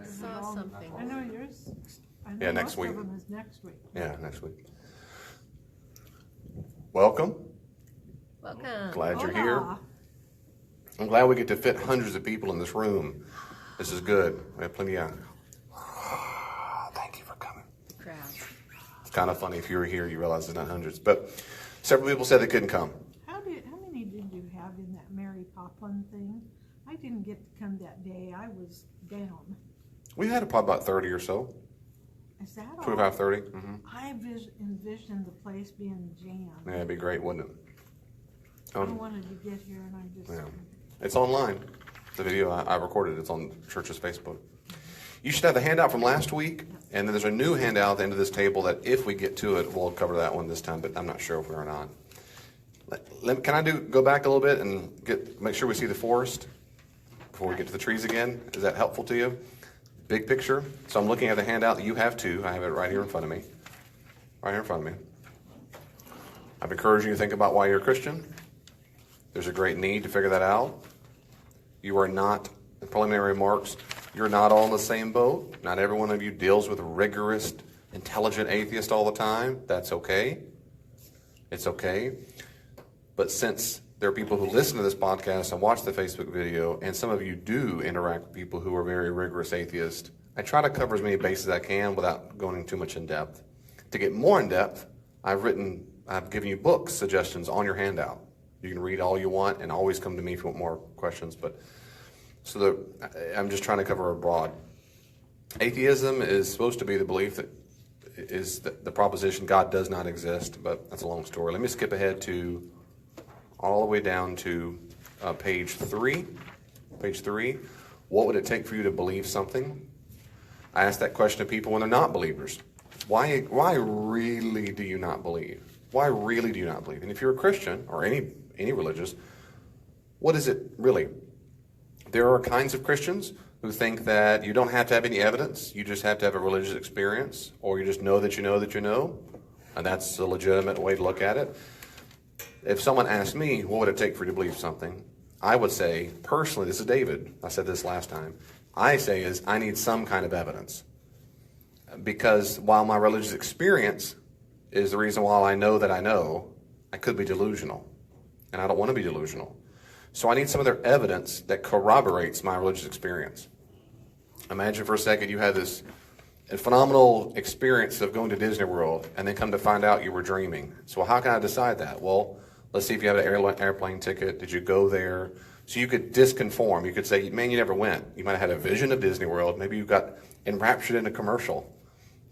I saw something. I know yours. I know Yeah, next most week. of them is next week. Yeah, next week. Welcome. Welcome. Glad you're here. Hola. I'm glad we get to fit hundreds of people in this room. This is good. We have plenty of... Thank you for coming. Crowd. It's kind of funny. If you were here, you realize it's not hundreds. But several people said they couldn't come. How many did you have in that Mary Poplin thing? I didn't get to come that day. I was down. We had probably about 30 or so. Is that all? 25, 30. Mm-hmm. I envisioned the place being jammed. Yeah, it'd be great, wouldn't it? I wanted to get here and I just... Yeah. It's online. The video I recorded, it's on church's Facebook. You should have the handout from last week, and then there's a new handout at the end of this table that if we get to it, we'll cover that one this time, but I'm not sure if we are or not. Can I go back a little bit and make sure we see the forest before we get to the trees again? Is that helpful to you? Big picture. So I'm looking at the handout that you have too. I have it right here in front of me. Right here in front of me. I've encouraged you to think about why you're a Christian. There's a great need to figure that out. You are not, in preliminary remarks, you're not all in the same boat. Not every one of you deals with rigorous, intelligent atheists all the time. That's okay. It's okay. But since there are people who listen to this podcast and watch the Facebook video, and some of you do interact with people who are very rigorous atheists, I try to cover as many bases as I can without going too much in depth. To get more in depth, I've given you book suggestions on your handout. You can read all you want and always come to me if you want more questions. But I'm just trying to cover a broad. Atheism is supposed to be the belief that is the proposition God does not exist, but that's a long story. Let me skip ahead to all the way down to page 3. Page 3. What would it take for you to believe something? I ask that question to people when they're not believers. Why really do you not believe? Why really do you not believe? And if you're a Christian or any religious, what is it really? There are kinds of Christians who think that you don't have to have any evidence. You just have to have a religious experience, or you just know that you know that you know. And that's a legitimate way to look at it. If someone asked me, what would it take for you to believe something? I would say, personally, this is David. I said this last time. I need some kind of evidence. Because while my religious experience is the reason why I know that I know, I could be delusional. And I don't want to be delusional. So I need some other evidence that corroborates my religious experience. Imagine for a second you had this phenomenal experience of going to Disney World and then come to find out you were dreaming. So how can I decide that? Well, let's see if you have an airplane ticket. Did you go there? So you could disconform. You could say, man, you never went. You might have had a vision of Disney World. Maybe you got enraptured in a commercial,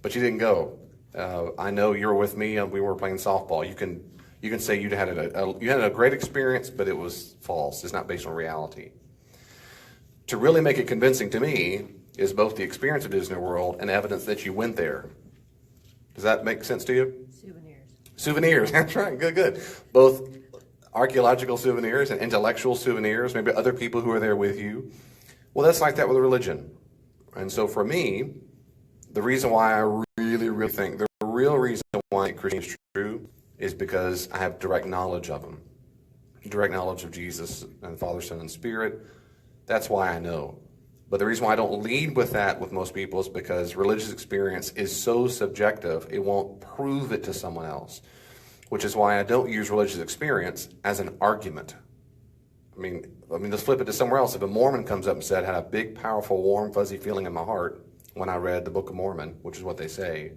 but you didn't go. I know you were with me and we were playing softball. You can say you had a great experience, but it was false. It's not based on reality. To really make it convincing to me is both the experience of Disney World and evidence that you went there. Does that make sense to you? Souvenirs. That's right. Good. Both archaeological souvenirs and intellectual souvenirs, maybe other people who are there with you. Well, that's like that with religion. And so for me, the reason why I really think, the real reason why Christianity is true is because I have direct knowledge of him. Direct knowledge of Jesus and Father, Son, and Spirit. That's why I know. But the reason why I don't lead with that with most people is because religious experience is so subjective, it won't prove it to someone else. Which is why I don't use religious experience as an argument. I mean, let's flip it to somewhere else. If a Mormon comes up and said, I had a big, powerful, warm, fuzzy feeling in my heart when I read the Book of Mormon, which is what they say,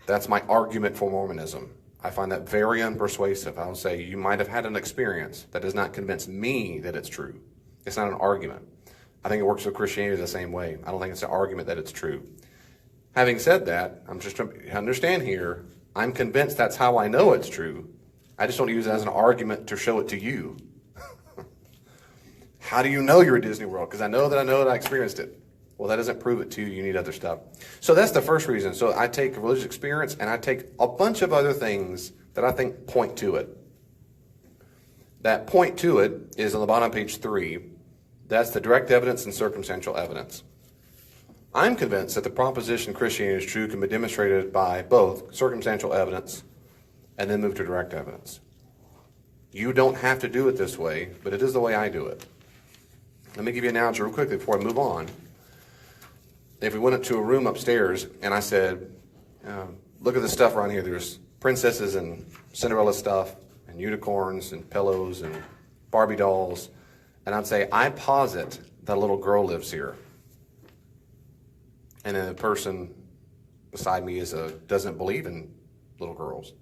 that's my argument for Mormonism. I find that very unpersuasive. I would say you might have had an experience that does not convince me that it's true. It's not an argument. I think it works with Christianity the same way. I don't think it's an argument that it's true. Having said that, I'm just trying to understand here, I'm convinced that's how I know it's true. I just don't use it as an argument to show it to you. How do you know you're at Disney World? Because I know that I experienced it. Well, that doesn't prove it to you. You need other stuff. So that's the first reason. So I take religious experience and I take a bunch of other things that I think point to it. That point to it is on the bottom of page 3. That's the direct evidence and circumstantial evidence. I'm convinced that the proposition Christianity is true can be demonstrated by both circumstantial evidence and then move to direct evidence. You don't have to do it this way, but it is the way I do it. Let me give you an analogy real quickly before I move on. if we went up to a room upstairs and I said, look at the stuff around here. There's princesses and Cinderella stuff and unicorns and pillows and Barbie dolls. And I'd say, I posit that a little girl lives here. And then the person beside me doesn't believe in little girls.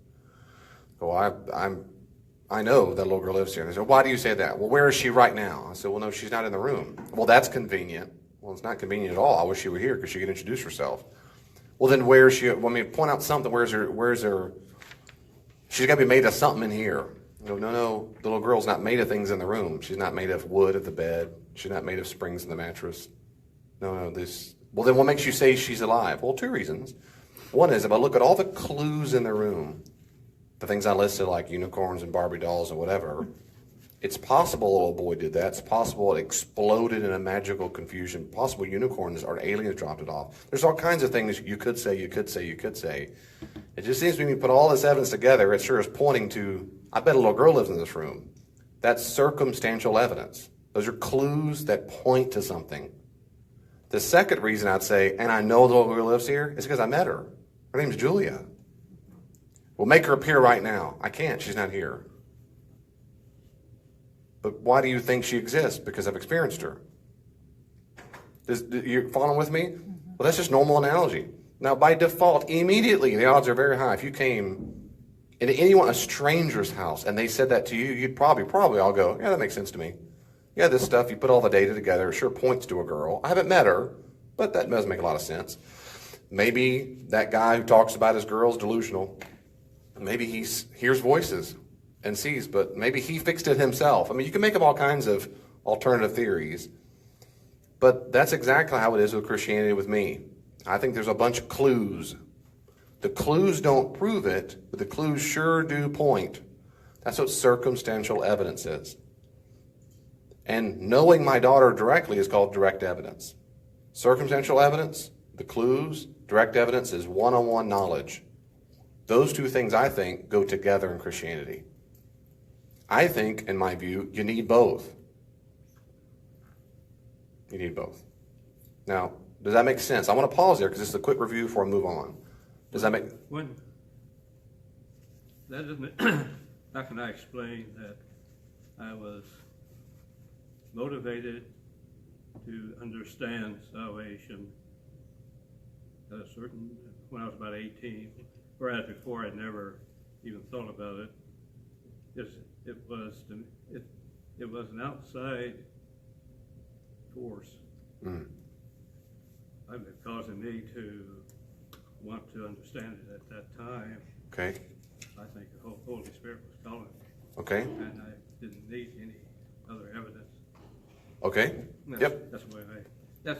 So I know that little girl lives here. And they said, why do you say that? Well, where is she right now? I said, well, no, she's not in the room. Well, that's convenient. Well, it's not convenient at all. I wish she were here because she could introduce herself. Well, then where is she? Well, I mean, point out something. Where's her? She's got to be made of something in here. No, the little girl's not made of things in the room. She's not made of wood at the bed. She's not made of springs in the mattress. No, this. Well, then what makes you say she's alive? Well, two reasons. One is if I look at all the clues in the room, the things I listed like unicorns and Barbie dolls and whatever, it's possible a little boy did that. It's possible it exploded in a magical confusion. Possible unicorns or aliens dropped it off. There's all kinds of things you could say. It just seems to me when you put all this evidence together, it sure is pointing to, I bet a little girl lives in this room. That's circumstantial evidence. Those are clues that point to something. The second reason I'd say, and I know the little girl lives here, is because I met her. Her name's Julia. Well, make her appear right now. I can't. She's not here. But why do you think she exists? Because I've experienced her. You following with me? Well, that's just normal analogy. Now, by default, immediately, the odds are very high. If you came into a stranger's house, and they said that to you, you'd probably all go, yeah, that makes sense to me. Yeah, this stuff, you put all the data together, it sure points to a girl. I haven't met her, but that does make a lot of sense. Maybe that guy who talks about his girl is delusional. Maybe he hears voices and sees, but maybe he fixed it himself. I mean, you can make up all kinds of alternative theories, but that's exactly how it is with Christianity with me. I think there's a bunch of clues. The clues don't prove it, but the clues sure do point. That's what circumstantial evidence is. And knowing my daughter directly is called direct evidence. Circumstantial evidence, the clues, direct evidence is one-on-one knowledge. Those two things, I think, go together in Christianity. I think, in my view, you need both. You need both. Now, does that make sense? I want to pause there because this is a quick review before I move on. Does that make... How can I explain that I was motivated to understand salvation at when I was about 18, whereas before I'd never even thought about it. It was an outside force causing me to want to understand it at that time. Okay. I think the Holy Spirit was calling me. Okay. And I didn't need any other evidence. Okay. Yep. That's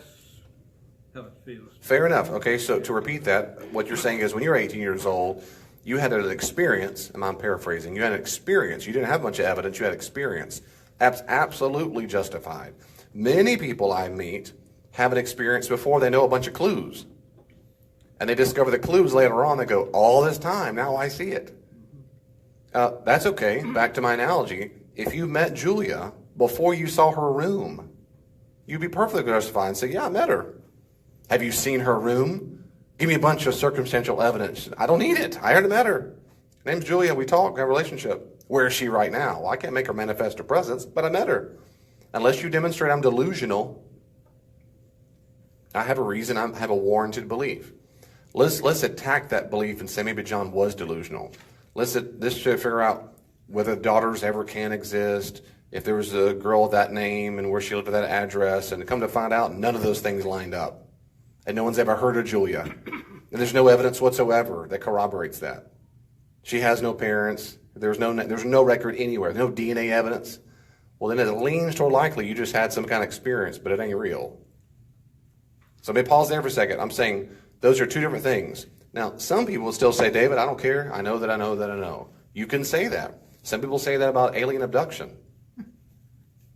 how it feels. Fair enough. Okay, so to repeat that, what you're saying is when you were 18 years old, you had an experience, and I'm paraphrasing, you had an experience. You didn't have a bunch of evidence, you had experience. That's absolutely justified. Many people I meet have an experience before they know a bunch of clues. And they discover the clues later on. They go, all this time, now I see it. That's okay. Back to my analogy. If you met Julia before you saw her room, you'd be perfectly justified and say, yeah, I met her. Have you seen her room? Give me a bunch of circumstantial evidence. I don't need it. I already met her. Her name's Julia. We talk, have a relationship. Where is she right now? Well, I can't make her manifest her presence, but I met her. Unless you demonstrate I'm delusional, I have a reason, I have a warranted belief. Let's attack that belief and say maybe John was delusional. Let's figure out whether daughters ever can exist, if there was a girl of that name and where she lived at that address, and come to find out none of those things lined up. And no one's ever heard of Julia. And there's no evidence whatsoever that corroborates that. She has no parents. There's no record anywhere. There's no DNA evidence. Well, then it leans toward likely you just had some kind of experience, but it ain't real. So let me pause there for a second. I'm saying those are two different things. Now, some people will still say, David, I don't care. I know that I know that I know. You can say that. Some people say that about alien abduction.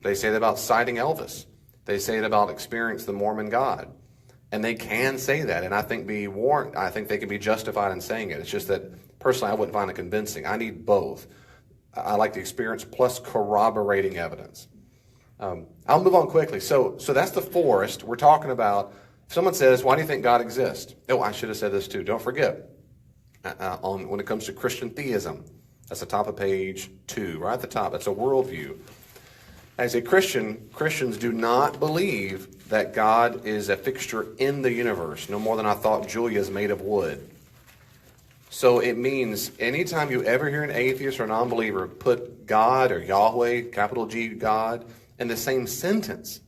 They say that about sighting Elvis. They say it about experience the Mormon God. And they can say that, and I think they can be justified in saying it. It's just that, personally, I wouldn't find it convincing. I need both. I like the experience plus corroborating evidence. I'll move on quickly. So that's the forest. We're talking about If someone says, why do you think God exists? Oh, I should have said this too. Don't forget, when it comes to Christian theism, that's the top of page 2, right at the top. That's a worldview. As a Christian, Christians do not believe that God is a fixture in the universe, no more than I thought Julia is made of wood. So it means anytime you ever hear an atheist or non-believer put God or Yahweh, capital G, God, in the same sentence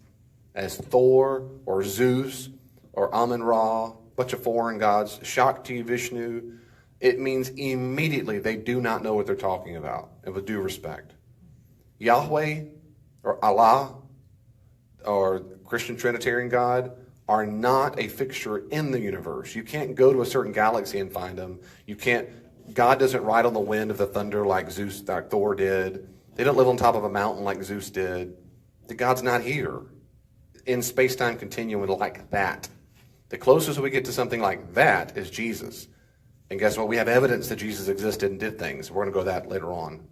as Thor or Zeus or Amun-Ra, a bunch of foreign gods, Shakti, Vishnu, it means immediately they do not know what they're talking about, and with due respect. Yahweh or Allah or Christian Trinitarian God are not a fixture in the universe. You can't go to a certain galaxy and find them. God doesn't ride on the wind of the thunder like Thor did. They don't live on top of a mountain like Zeus did. God's not here in space-time continuum like that. The closest we get to something like that is Jesus. And guess what? We have evidence that Jesus existed and did things. We're going to go to that later on.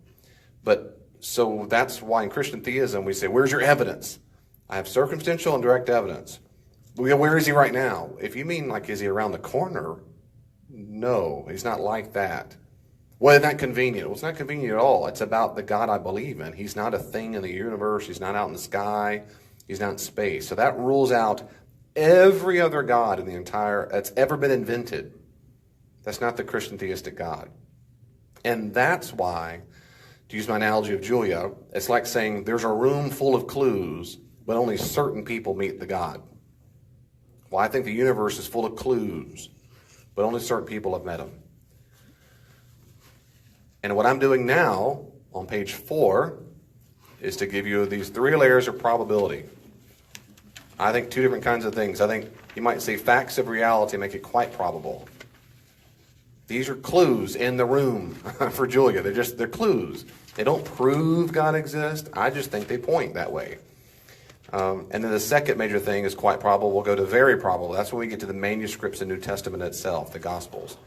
So that's why in Christian theism we say, where's your evidence? I have circumstantial and direct evidence. Where is he right now? If you mean like, is he around the corner? No, he's not like that. Well, isn't that convenient? Well, it's not convenient at all. It's about the God I believe in. He's not a thing in the universe. He's not out in the sky. He's not in space. So that rules out every other God in the entire, that's ever been invented. That's not the Christian theistic God. And that's why, to use my analogy of Julia, it's like saying there's a room full of clues, but only certain people meet the God. Well, I think the universe is full of clues, but only certain people have met them. And what I'm doing now on page 4 is to give you these 3 layers of probability. I think 2 different kinds of things. I think you might say facts of reality make it quite probable. These are clues in the room for Julia. They're clues. They don't prove God exists. I just think they point that way. And then the second major thing is quite probable. We'll go to very probable. That's when we get to the manuscripts in the New Testament itself, the Gospels.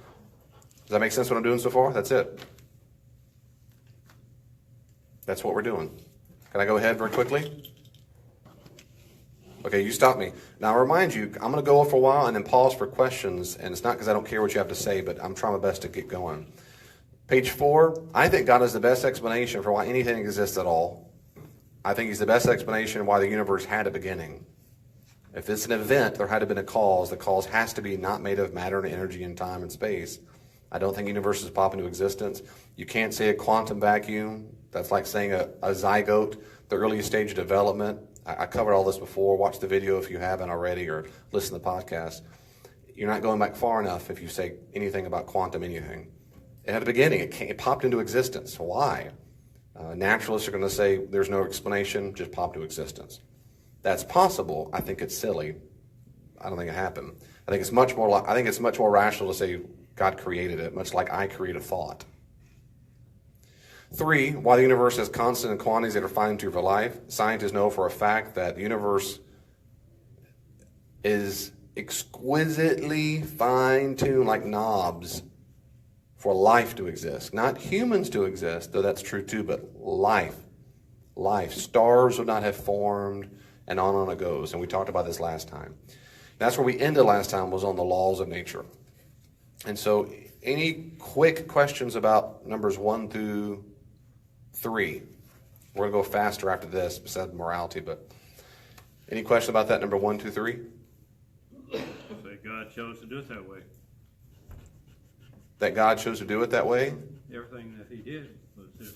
Does that make sense what I'm doing so far? That's it. That's what we're doing. Can I go ahead very quickly? Okay, you stop me. Now, I remind you, I'm going to go for a while and then pause for questions. And it's not because I don't care what you have to say, but I'm trying my best to get going. Page 4, I think God is the best explanation for why anything exists at all. I think he's the best explanation why the universe had a beginning. If it's an event, there had to have been a cause. The cause has to be not made of matter and energy and time and space. I don't think universes pop into existence. You can't say a quantum vacuum. That's like saying a zygote, the earliest stage of development. I covered all this before. Watch the video if you haven't already, or listen to the podcast. You're not going back far enough if you say anything about quantum anything. It had a beginning. It popped into existence. Why? Naturalists are going to say there's no explanation, just popped into existence. That's possible. I think it's silly. I don't think it happened. I think it's much more rational to say God created it, much like I create a thought. 3, why the universe has constant quantities that are fine-tuned for life. Scientists know for a fact that the universe is exquisitely fine-tuned like knobs for life to exist. Not humans to exist, though that's true too, but life. Stars would not have formed, and on it goes. And we talked about this last time. That's where we ended last time, was on the laws of nature. And so any quick questions about numbers 1 through 3? We're going to go faster after this, besides morality, but any question about that, number 1, 2, 3? That God chose to do it that way. That God chose to do it that way? Everything that he did was his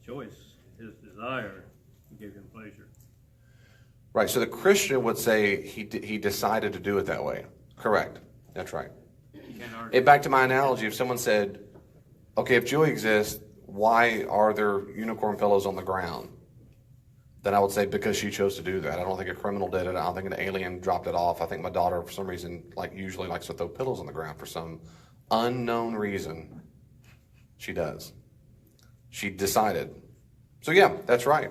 choice, his desire, gave him pleasure. Right, so the Christian would say he decided to do it that way. Correct. That's right. And back to my analogy, if someone said, okay, if joy exists, why are there unicorn pillows on the ground? Then I would say because she chose to do that. I don't think a criminal did it. I don't think an alien dropped it off. I think my daughter, for some reason, usually likes to throw pillows on the ground for some unknown reason. She does. She decided. So yeah, that's right.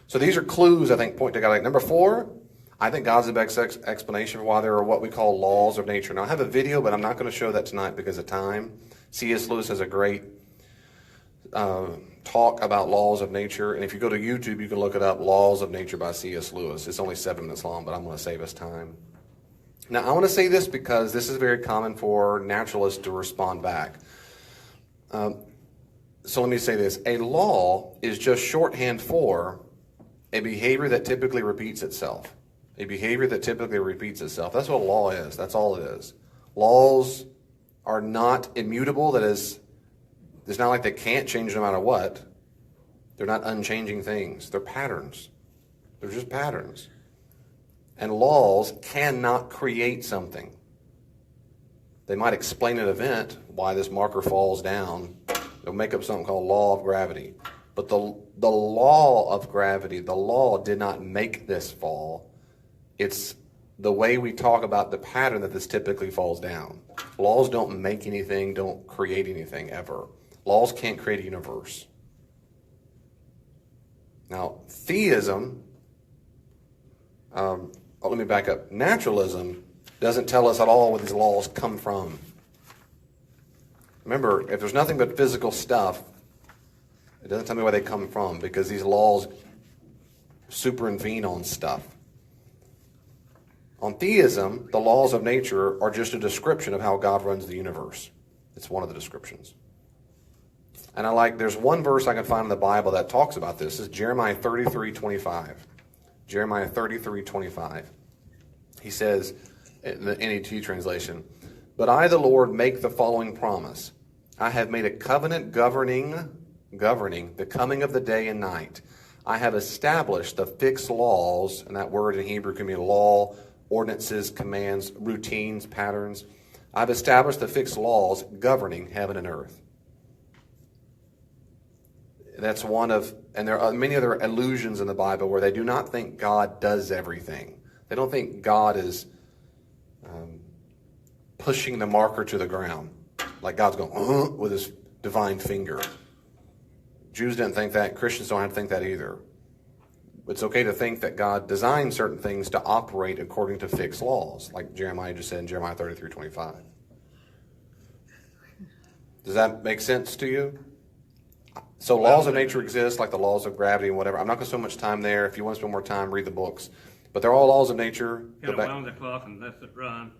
So these are clues, I think, point to God. Number 4, I think God's the best explanation for why there are what we call laws of nature. Now, I have a video, but I'm not going to show that tonight because of time. C.S. Lewis has a great talk about laws of nature. And if you go to YouTube, you can look it up, Laws of Nature by C.S. Lewis. It's only 7 minutes long, but I'm going to save us time. Now, I want to say this because this is very common for naturalists to respond back. So let me say this. A law is just shorthand for a behavior that typically repeats itself. A behavior that typically repeats itself. That's what a law is. That's all it is. Laws are not immutable. That is, it's not like they can't change no matter what. They're not unchanging things. They're patterns. They're just patterns. And laws cannot create something. They might explain an event, why this marker falls down. They'll make up something called law of gravity. But the law of gravity, the law did not make this fall. It's the way we talk about the pattern that this typically falls down. Laws don't make anything, don't create anything ever. Laws can't create a universe. Now, theism, let me back up. Naturalism doesn't tell us at all where these laws come from. Remember, if there's nothing but physical stuff, it doesn't tell me where they come from, because these laws supervene on stuff. On theism, the laws of nature are just a description of how God runs the universe. It's one of the descriptions. And there's one verse I can find in the Bible that talks about this. It's Jeremiah 33:25. Jeremiah 33:25. He says, in the NET translation, "But I, the Lord, make the following promise. I have made a covenant governing the coming of the day and night. I have established the fixed laws," and that word in Hebrew can mean law, ordinances, commands, routines, patterns. "I've established the fixed laws governing heaven and earth." That's one of, and there are many other allusions in the Bible where they do not think God does everything. They don't think God is pushing the marker to the ground, like God's going with his divine finger. Jews didn't think that. Christians don't have to think that either. It's okay to think that God designed certain things to operate according to fixed laws, like Jeremiah just said in Jeremiah 33:25. Does that make sense to you? So laws of nature exist, like the laws of gravity and whatever. I'm not going to spend much time there. If you want to spend more time, read the books. But they're all laws of nature. Kind of wound the clock and lets it run.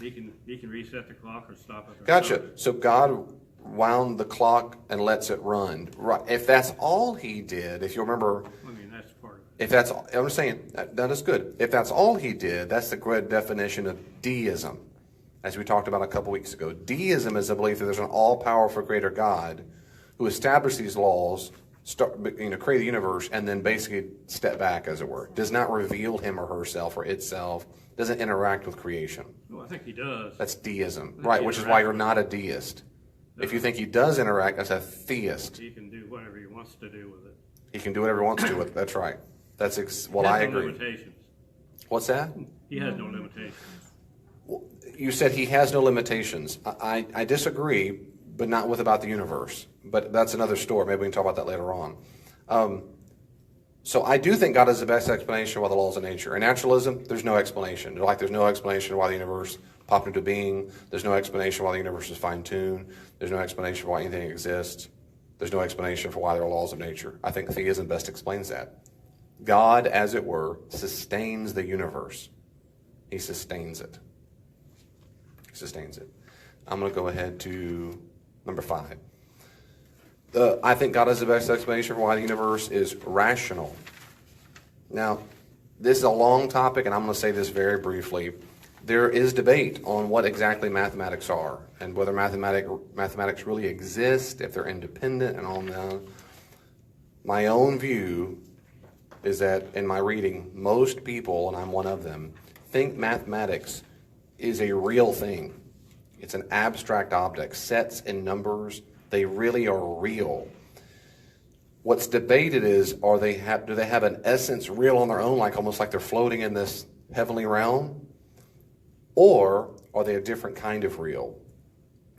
He can reset the clock or stop it. Gotcha. So God wound the clock and lets it run. Right. If that's all he did, if you remember, I mean, that's part of it. if that's, I'm saying, that is good. If that's all he did, that's the good definition of deism, as we talked about a couple weeks ago. Deism is the belief that there's an all-powerful creator God who established these laws, create the universe, and then basically step back, as it were. Does not reveal him or herself or itself. Doesn't interact with creation. Well, I think he does. That's deism, right? Which is why you're not a deist. If you think he does interact, that's a theist. He can do whatever he wants to do with it. He can do whatever he wants to with it. That's right. That's I agree. Limitations. What's that? He has no limitations. You said he has no limitations. I disagree, but not with about the universe. But that's another story. Maybe we can talk about that later on. So I do think God is the best explanation of why the laws of nature. In naturalism, there's no explanation. Like there's no explanation why the universe popped into being. There's no explanation why the universe is fine-tuned. There's no explanation for why anything exists. There's no explanation for why there are laws of nature. I think theism best explains that. God, as it were, sustains the universe. He sustains it. He sustains it. I'm going to go ahead to number 5. I think God is the best explanation for why the universe is rational. Now, this is a long topic, and I'm going to say this very briefly. There is debate on what exactly mathematics are, and whether mathematics really exist, if they're independent, and all that. My own view is that, in my reading, most people, and I'm one of them, think mathematics is a real thing. It's an abstract object, sets and numbers. They really are real. What's debated is, do they have an essence real on their own, almost like they're floating in this heavenly realm? Or are they a different kind of real?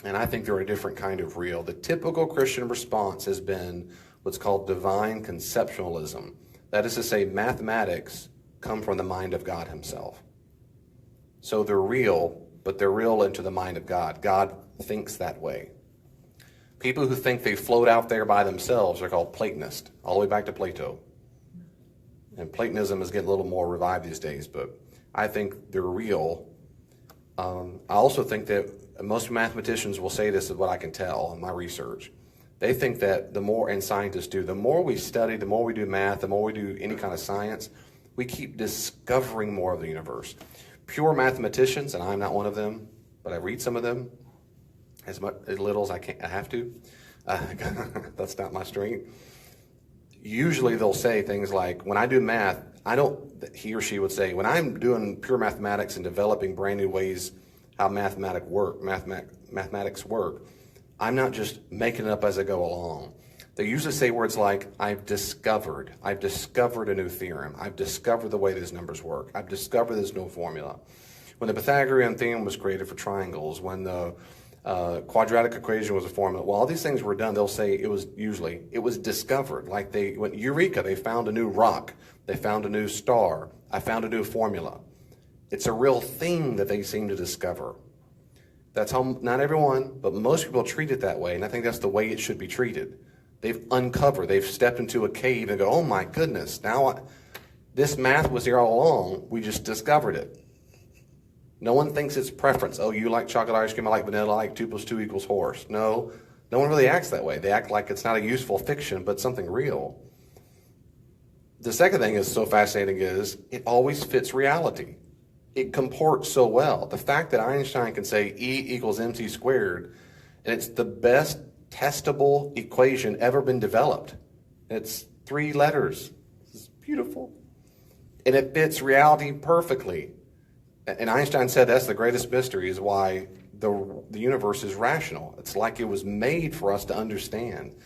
And I think they're a different kind of real. The typical Christian response has been what's called divine conceptualism. That is to say, mathematics come from the mind of God himself. So they're real, but they're real into the mind of God. God thinks that way. People who think they float out there by themselves are called Platonists, all the way back to Plato. And Platonism is getting a little more revived these days, but I think they're real. I also think that most mathematicians will say this is what I can tell in my research. They think that the more, and scientists do, the more we study, the more we do math, the more we do any kind of science, we keep discovering more of the universe. Pure mathematicians, and I'm not one of them, but I read some of them as little as I have to. That's not my strength. Usually they'll say things like, when I do math, he or she would say, when I'm doing pure mathematics and developing brand new ways how mathematics work, I'm not just making it up as I go along. They usually say words like, I've discovered a new theorem. I've discovered the way these numbers work. I've discovered this new formula. When the Pythagorean theorem was created for triangles, when the quadratic equation was a formula, well, all these things were done, they'll say it was discovered. Like they went, Eureka, they found a new rock. They found a new star. I found a new formula. It's a real thing that they seem to discover. That's how, not everyone, but most people treat it that way, and I think that's the way it should be treated. They've stepped into a cave and go, oh my goodness, this math was here all along, we just discovered it. No one thinks it's preference. Oh, you like chocolate ice cream, I like vanilla, I like 2 + 2 = horse. No one really acts that way. They act like it's not a useful fiction, but something real. The second thing that's so fascinating is it always fits reality. It comports so well. The fact that Einstein can say E = mc², and it's the best testable equation ever been developed. It's 3 letters. It's beautiful. And it fits reality perfectly. And Einstein said that's the greatest mystery, is why the universe is rational. It's like it was made for us to understand.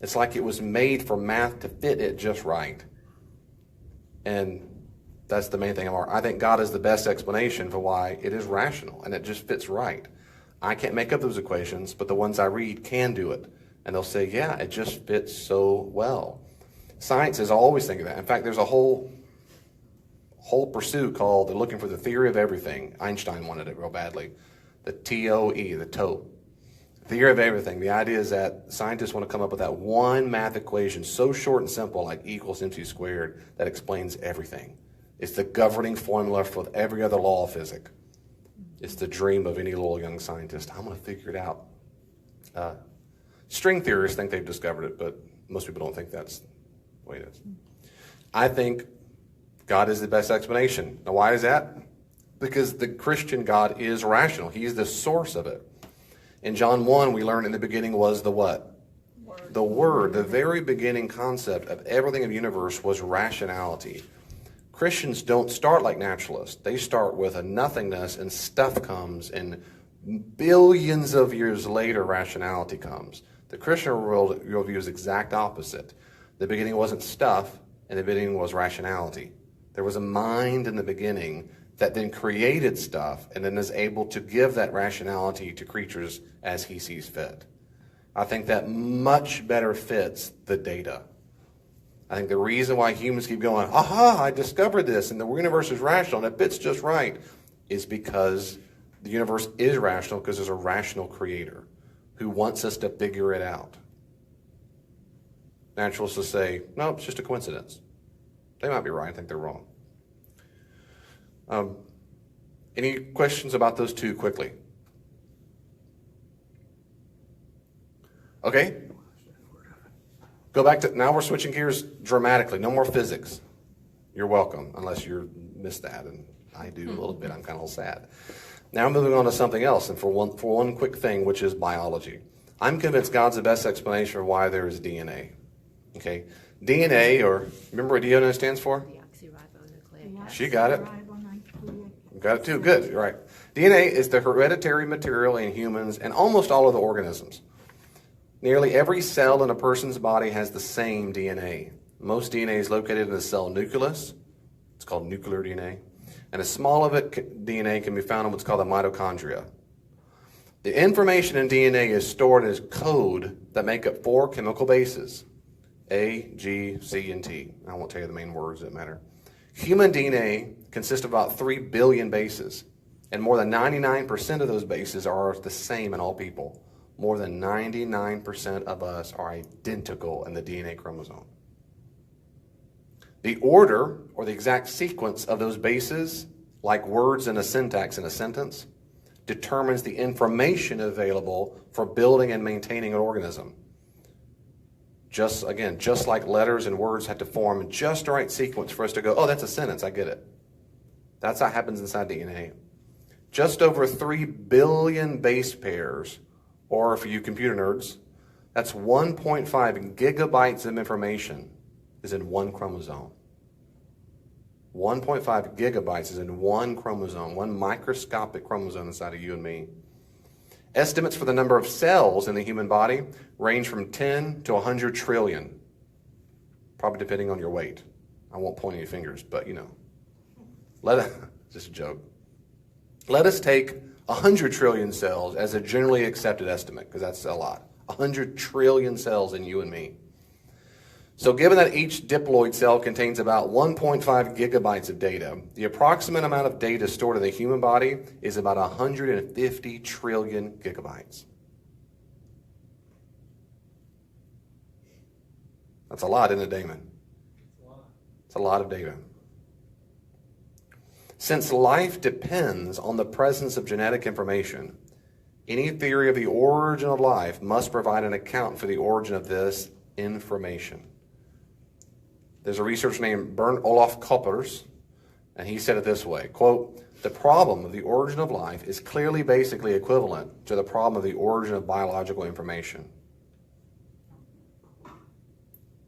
It's like it was made for math to fit it just right. And that's the main thing. I think God is the best explanation for why it is rational, and it just fits right. I can't make up those equations, but the ones I read can do it. And they'll say, yeah, it just fits so well. Science is always thinking that. In fact, there's a whole pursuit called, they're looking for the theory of everything. Einstein wanted it real badly. The TOE, the TOE. Theory of everything. The idea is that scientists want to come up with that one math equation so short and simple, like E = mc², that explains everything. It's the governing formula for every other law of physics. It's the dream of any little young scientist. I'm going to figure it out. String theorists think they've discovered it, but most people don't think that's the way it is. I think God is the best explanation. Now, why is that? Because the Christian God is rational. He's the source of it. In John 1, we learn in the beginning was the what? Word. The Word. The very beginning concept of everything in the universe was rationality. Christians don't start like naturalists. They start with a nothingness, and stuff comes, and billions of years later, rationality comes. The Christian worldview is exact opposite. The beginning wasn't stuff, and the beginning was rationality. There was a mind in the beginning that then created stuff, and then is able to give that rationality to creatures as he sees fit. I think that much better fits the data. I think the reason why humans keep going, aha, I discovered this, and the universe is rational, and it fits just right, is because the universe is rational, because there's a rational creator who wants us to figure it out. Naturalists will say, no, it's just a coincidence. They might be right. I think they're wrong. Any questions about those two quickly? Okay. Go back to, now we're switching gears dramatically. No more physics. You're welcome, unless you missed that, and I do a little bit. I'm kind of a little sad. Now I'm moving on to something else, and for one quick thing, which is biology. I'm convinced God's the best explanation for why there is DNA. Okay? DNA, or remember what DNA stands for? Deoxyribonucleic acid. She got it. Got it too? Good. You're right. DNA is the hereditary material in humans and almost all of the organisms. Nearly every cell in a person's body has the same DNA. Most DNA is located in the cell nucleus. It's called nuclear DNA. And a small of it DNA can be found in what's called the mitochondria. The information in DNA is stored as code that make up 4 chemical bases: A, G, C, and T. I won't tell you the main words that matter. Human DNA consists of about 3 billion bases, and more than 99% of those bases are the same in all people. More than 99% of us are identical in the DNA chromosome. The order, or the exact sequence of those bases, like words in a syntax in a sentence, determines the information available for building and maintaining an organism. Just like letters and words have to form just the right sequence for us to go, oh, that's a sentence, I get it. That's how it happens inside DNA. Just over 3 billion base pairs, or for you computer nerds, that's 1.5 gigabytes of information is in one chromosome. 1.5 gigabytes is in one chromosome, one microscopic chromosome inside of you and me. Estimates for the number of cells in the human body range from 10 to 100 trillion, probably depending on your weight. I won't point any fingers, but you know. Just a joke. Let us take 100 trillion cells as a generally accepted estimate, because that's a lot. 100 trillion cells in you and me. So given that each diploid cell contains about 1.5 gigabytes of data, the approximate amount of data stored in the human body is about 150 trillion gigabytes. That's a lot, isn't it, Damon? It's a lot of data. Since life depends on the presence of genetic information, any theory of the origin of life must provide an account for the origin of this information. There's a researcher named Bernd Olaf Koppers, and he said it this way, quote, "The problem of the origin of life is clearly basically equivalent to the problem of the origin of biological information."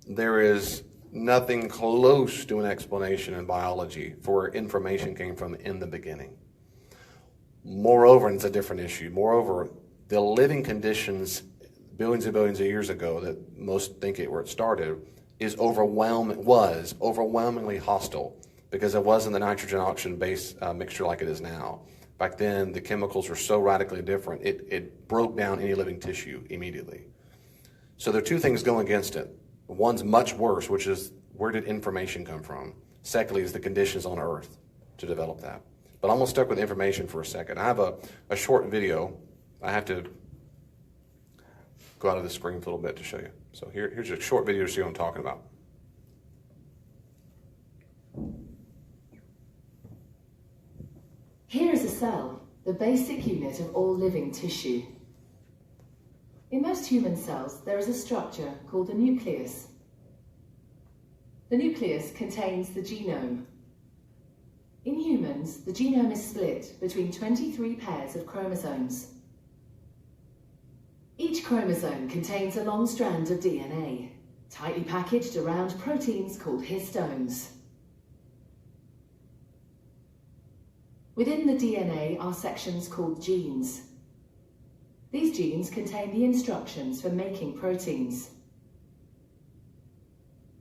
There is nothing close to an explanation in biology for where information came from in the beginning. Moreover, and it's a different issue, moreover, the living conditions billions and billions of years ago that most think it where it started was overwhelmingly hostile because it wasn't the nitrogen oxygen base mixture like it is now. Back then, the chemicals were so radically different, it broke down any living tissue immediately. So there are two things going against it. One's much worse, which is where did information come from? Secondly, is the conditions on Earth to develop that. But I'm going to stick with information for a second. I have a short video. I have to go out of the screen for a little bit to show you. So here's a short video to see what I'm talking about. Here is a cell, the basic unit of all living tissue. In most human cells, there is a structure called the nucleus. The nucleus contains the genome. In humans, the genome is split between 23 pairs of chromosomes. Each chromosome contains a long strand of DNA, tightly packaged around proteins called histones. Within the DNA are sections called genes. These genes contain the instructions for making proteins.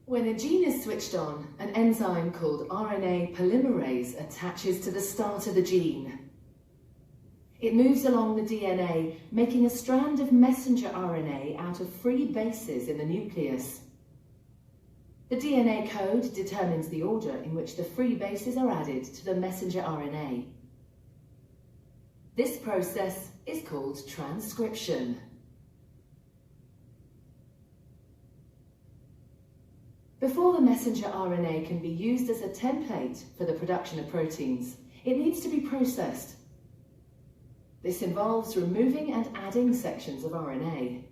When a gene is switched on, an enzyme called RNA polymerase attaches to the start of the gene. It moves along the DNA, making a strand of messenger RNA out of free bases in the nucleus. The DNA code determines the order in which the free bases are added to the messenger RNA. This process is called transcription. Before the messenger RNA can be used as a template for the production of proteins, it needs to be processed. This involves removing and adding sections of RNA.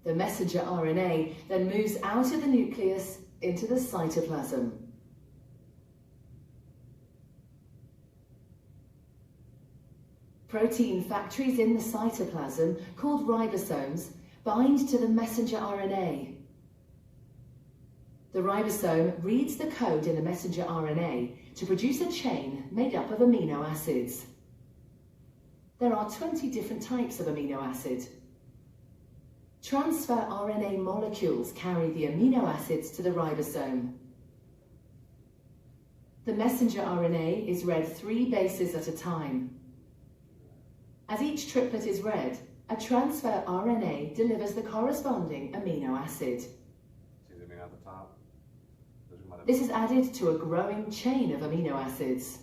The messenger RNA then moves out of the nucleus into the cytoplasm. Protein factories in the cytoplasm, called ribosomes, bind to the messenger RNA. The ribosome reads the code in the messenger RNA to produce a chain made up of amino acids. There are 20 different types of amino acid. Transfer RNA molecules carry the amino acids to the ribosome. The messenger RNA is read 3 bases at a time. As each triplet is read, a transfer RNA delivers the corresponding amino acid. This is added to a growing chain of amino acids.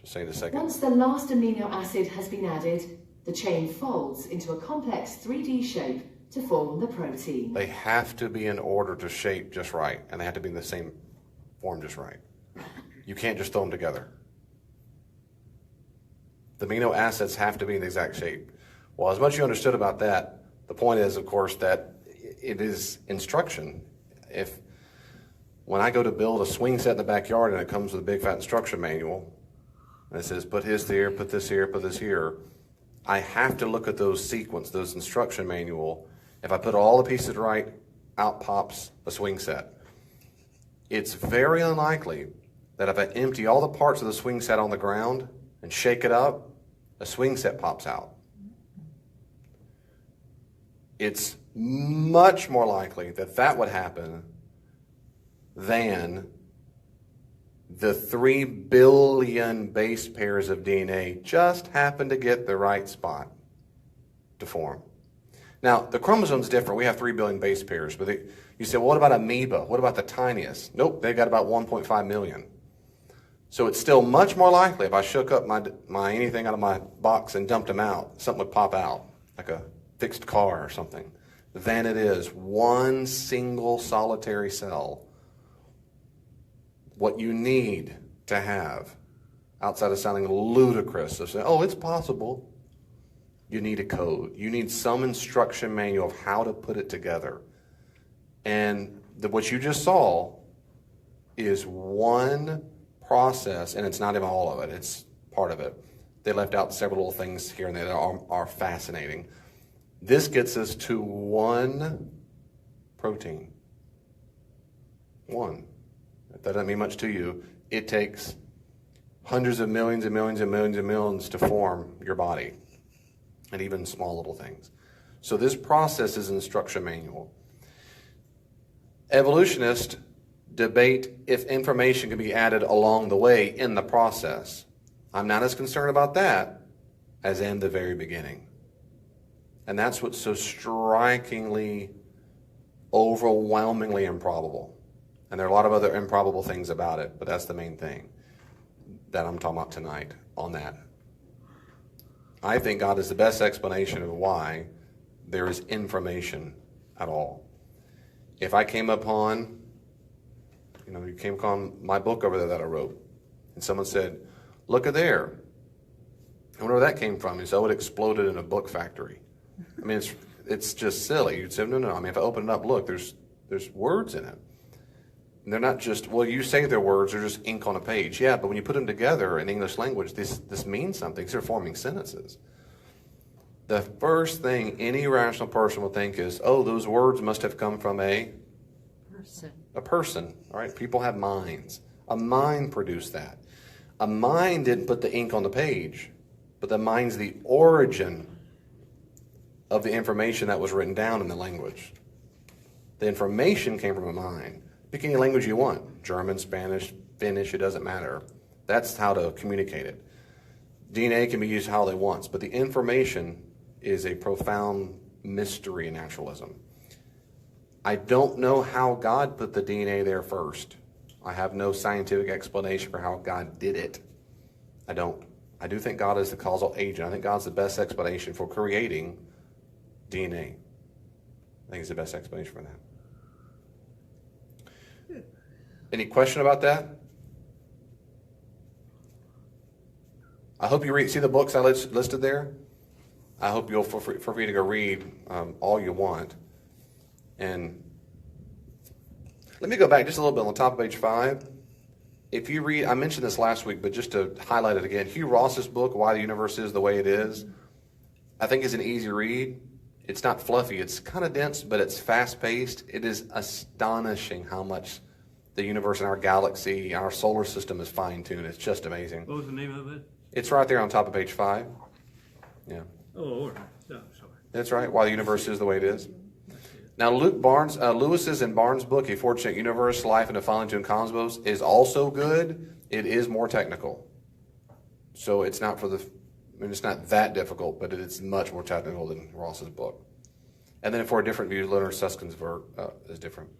Say the second. Once the last amino acid has been added, the chain folds into a complex 3D shape to form the protein. They have to be in order to shape just right, and they have to be in the same formed just right. You can't just throw them together. The amino acids have to be in the exact shape. Well, as much as you understood about that, the point is, of course, that it is instruction. When I go to build a swing set in the backyard and it comes with a big fat instruction manual, and it says, put this here, put this here, put this here, I have to look at those those instruction manual. If I put all the pieces right, out pops a swing set. It's very unlikely that if I empty all the parts of the swing set on the ground and shake it up, a swing set pops out. It's much more likely that would happen than the 3 billion base pairs of DNA just happen to get the right spot to form. Now, the chromosome's different. We have 3 billion base pairs. But you say, well, what about amoeba? What about the tiniest? Nope, they've got about 1.5 million. So it's still much more likely if I shook up my anything out of my box and dumped them out, something would pop out, like a fixed car or something, than it is one single solitary cell. What you need to have, outside of sounding ludicrous, of saying, oh, it's possible, you need a code. You need some instruction manual of how to put it together. And what you just saw is one process, and it's not even all of it, it's part of it. They left out several little things here and there that are fascinating. This gets us to one protein. One. If that doesn't mean much to you, it takes hundreds of millions and millions and millions and millions to form your body, and even small little things. So this process is an instruction manual. Evolutionists debate if information can be added along the way in the process. I'm not as concerned about that as in the very beginning. And that's what's so strikingly, overwhelmingly improbable. And there are a lot of other improbable things about it, but that's the main thing that I'm talking about tonight on that. I think God is the best explanation of why there is information at all. If I came upon, you came upon my book over there that I wrote, and someone said, look at there. I wonder where that came from. He said, oh, it exploded in a book factory. I mean, it's just silly. You'd say, no. I mean, if I open it up, look, there's words in it. And they're not just, well, you say they're words, they're just ink on a page. Yeah, but when you put them together in English language, this means something. These are forming sentences. The first thing any rational person will think is, oh, those words must have come from a person. All right, people have minds. A mind produced that. A mind didn't put the ink on the page, but the mind's the origin of the information that was written down in the language. The information came from a mind. Pick any language you want. German, Spanish, Finnish, it doesn't matter. That's how to communicate it. DNA can be used how they want, but the information is a profound mystery in naturalism. I don't know how God put the DNA there first. I have no scientific explanation for how God did it. I don't. I do think God is the causal agent. I think God's the best explanation for creating DNA. I think it's the best explanation for that. Any question about that? I hope you see the books I listed there. I hope you'll feel free to go read all you want. And let me go back just a little bit on the top of page 5. If you read, I mentioned this last week, but just to highlight it again, Hugh Ross's book, Why the Universe is the Way It Is, I think is an easy read. It's not fluffy. It's kind of dense, but it's fast-paced. It is astonishing how much the universe and our galaxy, our solar system is fine-tuned. It's just amazing. What was the name of it? It's right there on top of page 5. Yeah. Oh, all right. No, sorry. That's right. Why the Universe is the Way It Is. Now, Lewis's and Barnes' book, A Fortunate Universe, Life in the Falling Tune Cosmos, is also good. It is more technical. So it's not it's not that difficult, but it's much more technical than Ross's book. And then for a different view, Leonard Susskind's work is different.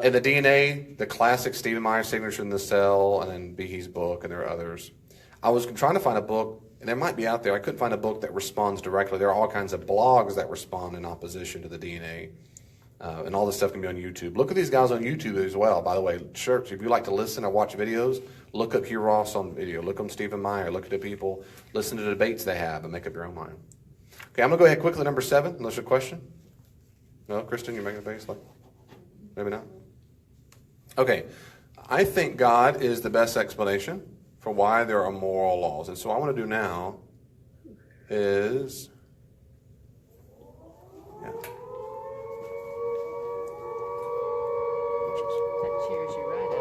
In the DNA, the classic Stephen Meyer signature in the cell, and then Behe's book, and there are others. I was trying to find a book, and there might be out there. I couldn't find a book that responds directly. There are all kinds of blogs that respond in opposition to the DNA. And all this stuff can be on YouTube. Look at these guys on YouTube as well, by the way. Church, if you like to listen or watch videos, look up Hugh Ross on video. Look up Stephen Meyer. Look at the people. Listen to the debates they have and make up your own mind. Okay, I'm going to go ahead quickly. Number 7, unless there's a question. No, Kristen, you're making a face? Like, maybe not. Okay, I think God is the best explanation for why there are moral laws. And so what I want to do now is... Yeah. That cheers you right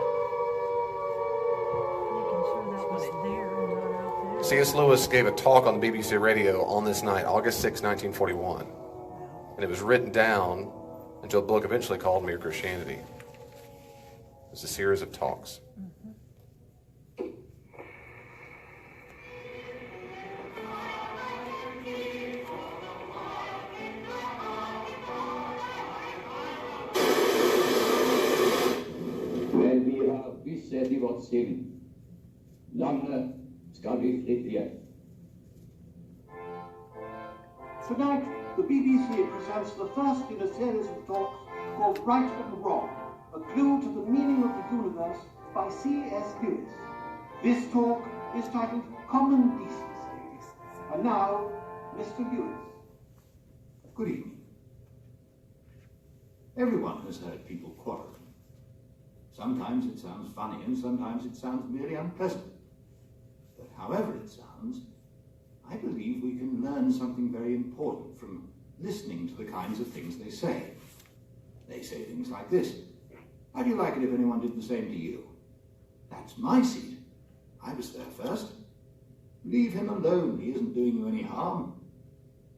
Making sure that was there and not out there. C.S. Lewis gave a talk on the BBC radio on this night, August 6, 1941. And it was written down into a book eventually called Mere Christianity. It's a series of talks. Men vi har visshet I vårt sinn. Landet skal bli fritt igjen. Tonight, the BBC presents the first in a series of talks called Right and Wrong, a clue to the meaning of the universe by C.S. Lewis. This talk is titled Common Decency. And now, Mr. Lewis. Good evening. Everyone has heard people quarreling. Sometimes it sounds funny and sometimes it sounds merely unpleasant. But however it sounds, I believe we can learn something very important from listening to the kinds of things they say. They say things like this: "How'd you like it if anyone did the same to you? That's my seat. I was there first. Leave him alone. He isn't doing you any harm.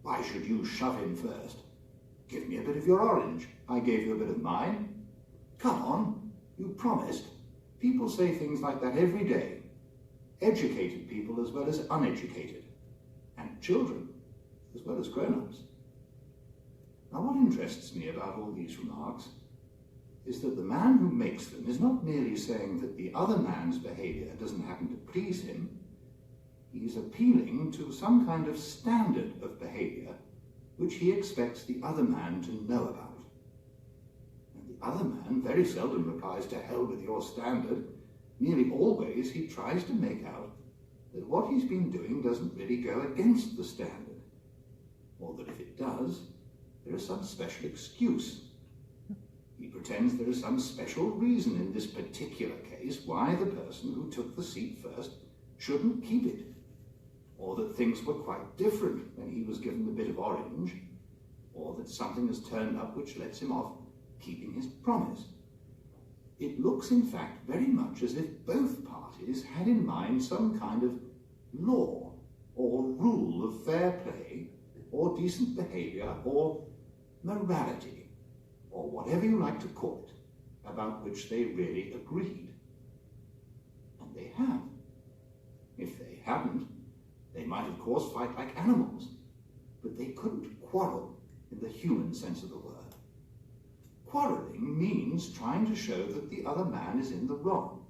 Why should you shove him first? Give me a bit of your orange. I gave you a bit of mine. Come on, you promised." People say things like that every day. Educated people as well as uneducated. And children as well as grown-ups. Now, what interests me about all these remarks is that the man who makes them is not merely saying that the other man's behavior doesn't happen to please him. He's appealing to some kind of standard of behavior which he expects the other man to know about. And the other man very seldom replies to hell with your standard. Nearly always he tries to make out that what he's been doing doesn't really go against the standard, or that if it does, there is some special excuse. He pretends there is some special reason in this particular case why the person who took the seat first shouldn't keep it, or that things were quite different when he was given the bit of orange, or that something has turned up which lets him off keeping his promise. It looks, in fact, very much as if both parties had in mind some kind of law or rule of fair play or decent behavior or morality, or whatever you like to call it, about which they really agreed. And they have. If they hadn't, they might, of course, fight like animals, but they couldn't quarrel in the human sense of the word. Quarreling means trying to show that the other man is in the wrong,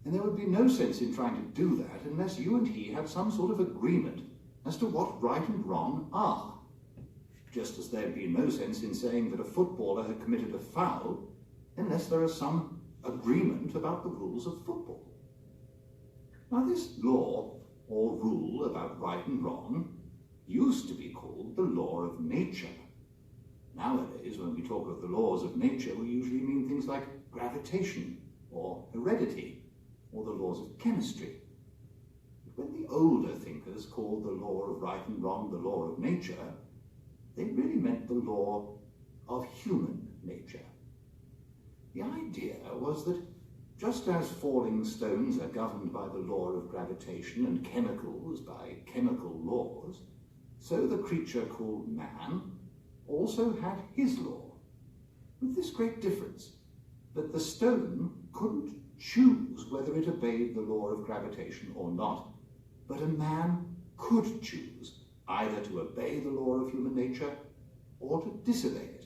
and there would be no sense in trying to do that unless you and he had some sort of agreement as to what right and wrong are. Just as there'd be no sense in saying that a footballer had committed a foul unless there is some agreement about the rules of football. Now, this law or rule about right and wrong used to be called the law of nature. Nowadays, when we talk of the laws of nature, we usually mean things like gravitation or heredity or the laws of chemistry. But when the older thinkers called the law of right and wrong the law of nature, they really meant the law of human nature. The idea was that just as falling stones are governed by the law of gravitation and chemicals by chemical laws, so the creature called man also had his law, with this great difference, that the stone couldn't choose whether it obeyed the law of gravitation or not, but a man could choose either to obey the law of human nature or to disobey it.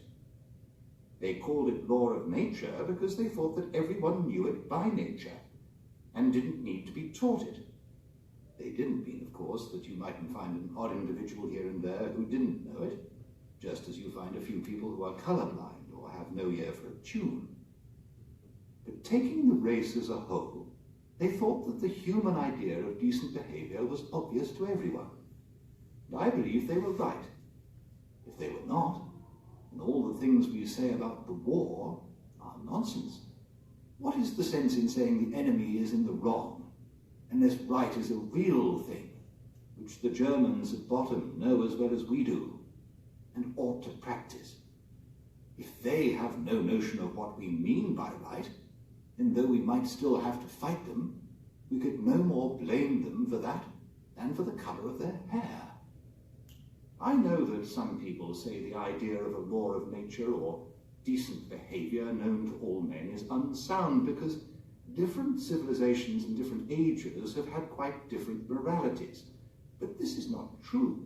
They called it law of nature because they thought that everyone knew it by nature and didn't need to be taught it. They didn't mean, of course, that you mightn't find an odd individual here and there who didn't know it, just as you find a few people who are colorblind or have no ear for a tune. But taking the race as a whole, they thought that the human idea of decent behavior was obvious to everyone. And I believe they were right. If they were not, and all the things we say about the war are nonsense, what is the sense in saying the enemy is in the wrong, unless right is a real thing, which the Germans at bottom know as well as we do, and ought to practice? If they have no notion of what we mean by right, then though we might still have to fight them, we could no more blame them for that than for the colour of their hair. I know that some people say the idea of a law of nature or decent behaviour known to all men is unsound because different civilizations and different ages have had quite different moralities. But this is not true.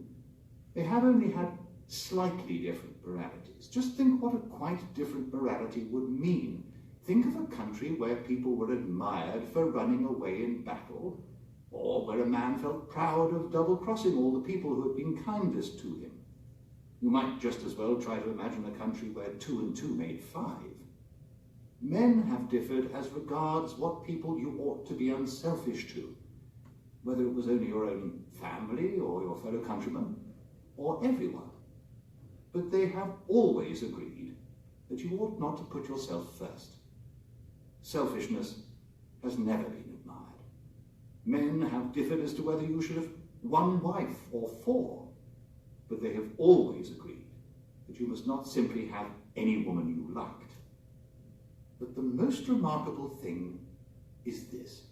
They have only had slightly different moralities. Just think what a quite different morality would mean. Think of a country where people were admired for running away in battle, or where a man felt proud of double-crossing all the people who had been kindest to him. You might just as well try to imagine a country where 2 and 2 made 5. Men have differed as regards what people you ought to be unselfish to, whether it was only your own family or your fellow countrymen, or everyone. But they have always agreed that you ought not to put yourself first. Selfishness has never been admired. Men have differed as to whether you should have 1 wife or 4, but they have always agreed that you must not simply have any woman you liked. But the most remarkable thing is this.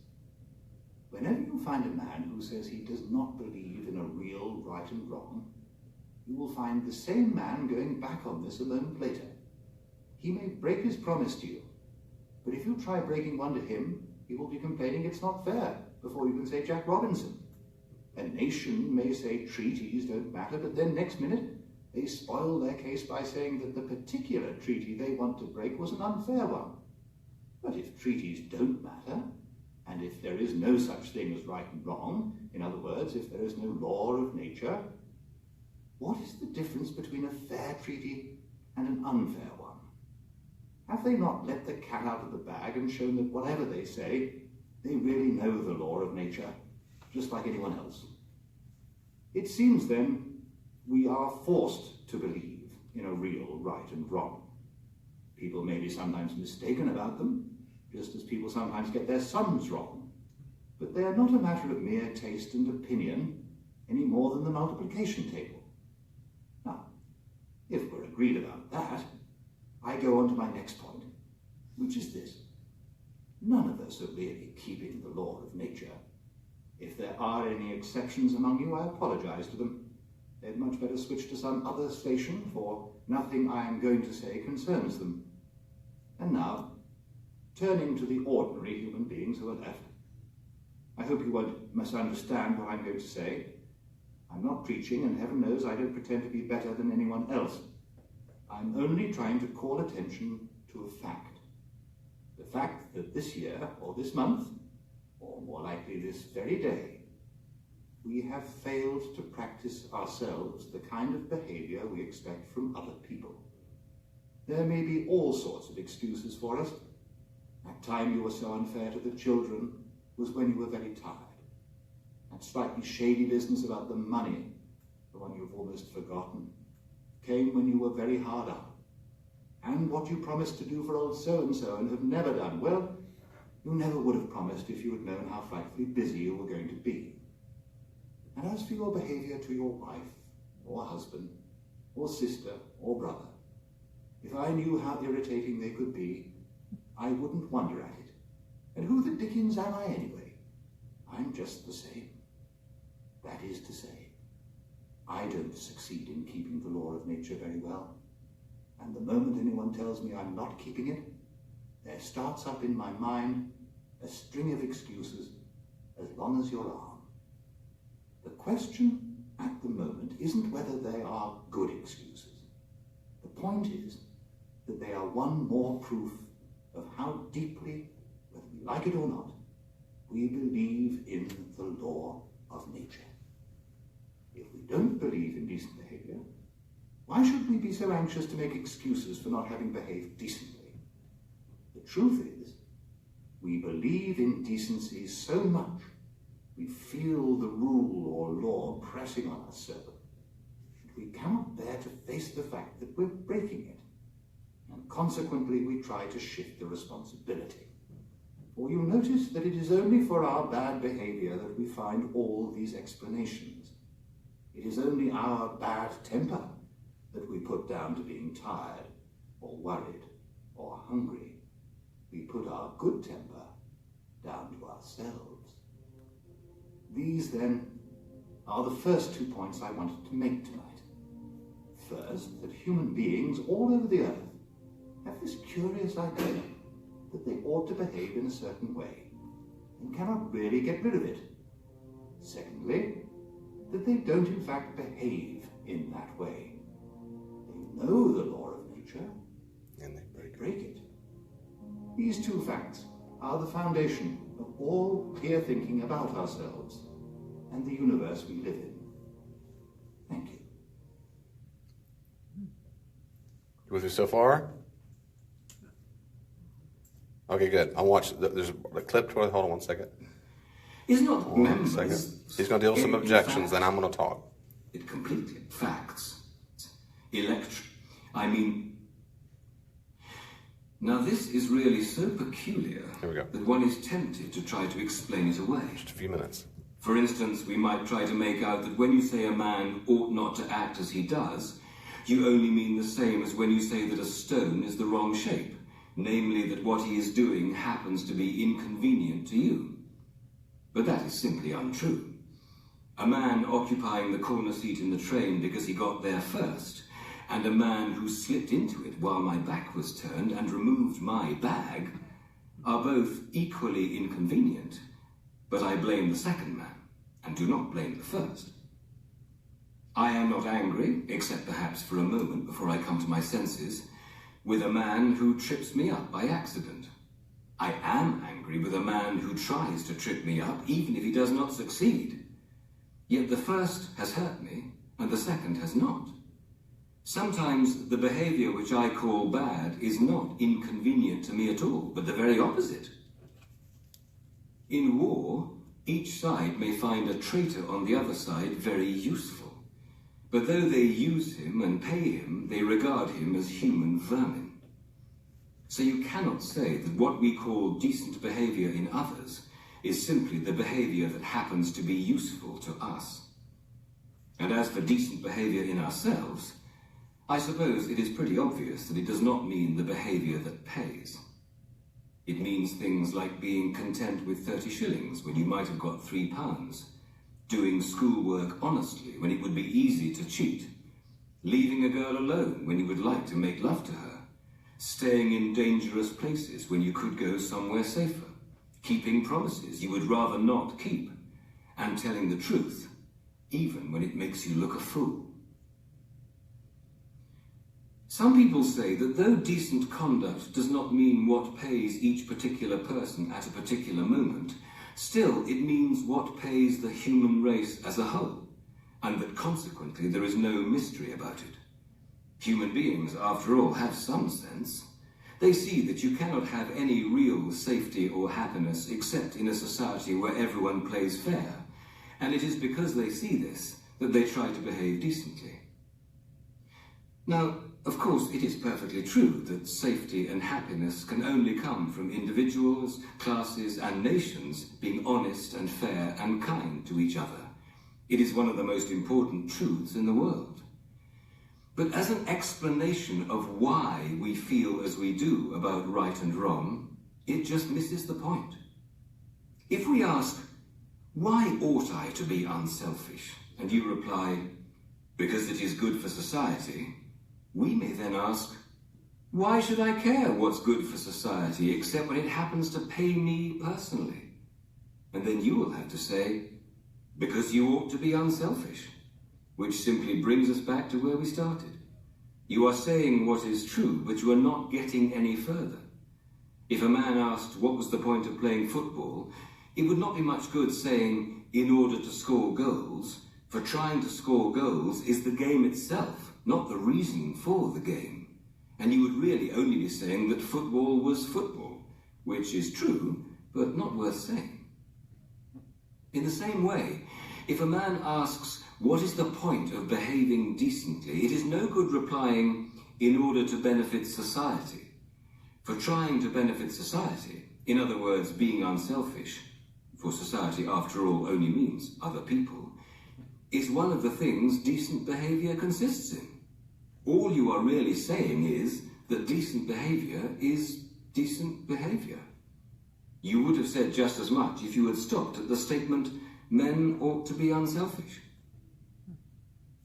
Whenever you find a man who says he does not believe in a real right and wrong, you will find the same man going back on this a moment later. He may break his promise to you, but if you try breaking one to him, he will be complaining it's not fair before you can say Jack Robinson. A nation may say treaties don't matter, but then next minute they spoil their case by saying that the particular treaty they want to break was an unfair one. But if treaties don't matter, and if there is no such thing as right and wrong, in other words, if there is no law of nature, what is the difference between a fair treaty and an unfair one? Have they not let the cat out of the bag and shown that whatever they say, they really know the law of nature, just like anyone else? It seems then we are forced to believe in a real right and wrong. People may be sometimes mistaken about them, just as people sometimes get their sums wrong, but they are not a matter of mere taste and opinion any more than the multiplication table. Now, if we're agreed about that, I go on to my next point, which is this. None of us are really keeping the law of nature. If there are any exceptions among you, I apologize to them. They'd much better switch to some other station, for nothing I am going to say concerns them. And now, turning to the ordinary human beings who are left. I hope you won't misunderstand what I'm going to say. I'm not preaching, and heaven knows I don't pretend to be better than anyone else. I'm only trying to call attention to a fact. The fact that this year, or this month, or more likely this very day, we have failed to practice ourselves the kind of behavior we expect from other people. There may be all sorts of excuses for us. That time you were so unfair to the children was when you were very tired. That slightly shady business about the money, the one you've almost forgotten, came when you were very hard up. And what you promised to do for old so-and-so and have never done, well, you never would have promised if you had known how frightfully busy you were going to be. And as for your behavior to your wife, or husband, or sister, or brother, if I knew how irritating they could be, I wouldn't wonder at it. And who the dickens am I anyway? I'm just the same. That is to say, I don't succeed in keeping the law of nature very well. And the moment anyone tells me I'm not keeping it, there starts up in my mind a string of excuses as long as your arm. The question at the moment isn't whether they are good excuses. The point is that they are one more proof of how deeply, whether we like it or not, we believe in the law of nature. If we don't believe in decent behavior, Why should we be so anxious to make excuses for not having behaved decently? The truth is, we believe in decency so much, we feel the rule or law pressing on us so, that we cannot bear to face the fact that we're breaking it, and consequently we try to shift the responsibility. For you'll notice that it is only for our bad behavior that we find all these explanations. It is only our bad temper that we put down to being tired, or worried, or hungry. We put our good temper down to ourselves. These, then, are the first 2 points I wanted to make tonight. First, that human beings all over the earth have this curious idea that they ought to behave in a certain way, and cannot really get rid of it. Secondly, that they don't in fact behave in that way. They know the law of nature, And they they break it. These two facts are the foundation of all clear thinking about ourselves and the universe we live in. Thank you. You with me so far? Okay, good. I'll watch. There's a clip. Hold on 1 second. Is not 1 second. He's going to deal with some objections, then I'm going to talk. It completely facts. Now this is really so peculiar Here we go. that one is tempted to try to explain it away. Just a few minutes. For instance, we might try to make out that when you say a man ought not to act as he does, you only mean the same as when you say that a stone is the wrong shape, namely that what he is doing happens to be inconvenient to you. But that is simply untrue. A man occupying the corner seat in the train because he got there first, and a man who slipped into it while my back was turned and removed my bag, are both equally inconvenient, but I blame the second man, and do not blame the first. I am not angry, except perhaps for a moment before I come to my senses, with a man who trips me up by accident. I am angry with a man who tries to trip me up, even if he does not succeed. Yet the first has hurt me, and the second has not. Sometimes the behavior which I call bad is not inconvenient to me at all, but the very opposite. In war, each side may find a traitor on the other side very useful, but though they use him and pay him, they regard him as human vermin. So you cannot say that what we call decent behavior in others is simply the behavior that happens to be useful to us. And as for decent behavior in ourselves, I suppose it is pretty obvious that it does not mean the behavior that pays. It means things like being content with 30 shillings when you might have got £3, doing schoolwork honestly when it would be easy to cheat, leaving a girl alone when you would like to make love to her, staying in dangerous places when you could go somewhere safer, keeping promises you would rather not keep, and telling the truth, even when it makes you look a fool. Some people say that though decent conduct does not mean what pays each particular person at a particular moment, still it means what pays the human race as a whole, and that consequently there is no mystery about it. Human beings, after all, have some sense. They see that you cannot have any real safety or happiness except in a society where everyone plays fair, and it is because they see this that they try to behave decently. Now, of course, it is perfectly true that safety and happiness can only come from individuals, classes, and nations being honest and fair and kind to each other. It is one of the most important truths in the world. But as an explanation of why we feel as we do about right and wrong, it just misses the point. If we ask, why ought I to be unselfish? And you reply, because it is good for society, we may then ask, why should I care what's good for society except when it happens to pay me personally? And then you will have to say, because you ought to be unselfish, which simply brings us back to where we started. You are saying what is true, but you are not getting any further. If a man asked what was the point of playing football, it would not be much good saying, in order to score goals, For trying to score goals is the game itself, not the reason for the game. And you would really only be saying that football was football, which is true, but not worth saying. In the same way, if a man asks, what is the point of behaving decently, it is no good replying, in order to benefit society. For trying to benefit society, in other words, being unselfish, for society, after all, only means other people, is one of the things decent behavior consists in. All you are really saying is that decent behavior is decent behavior. You would have said just as much if you had stopped at the statement, men ought to be unselfish.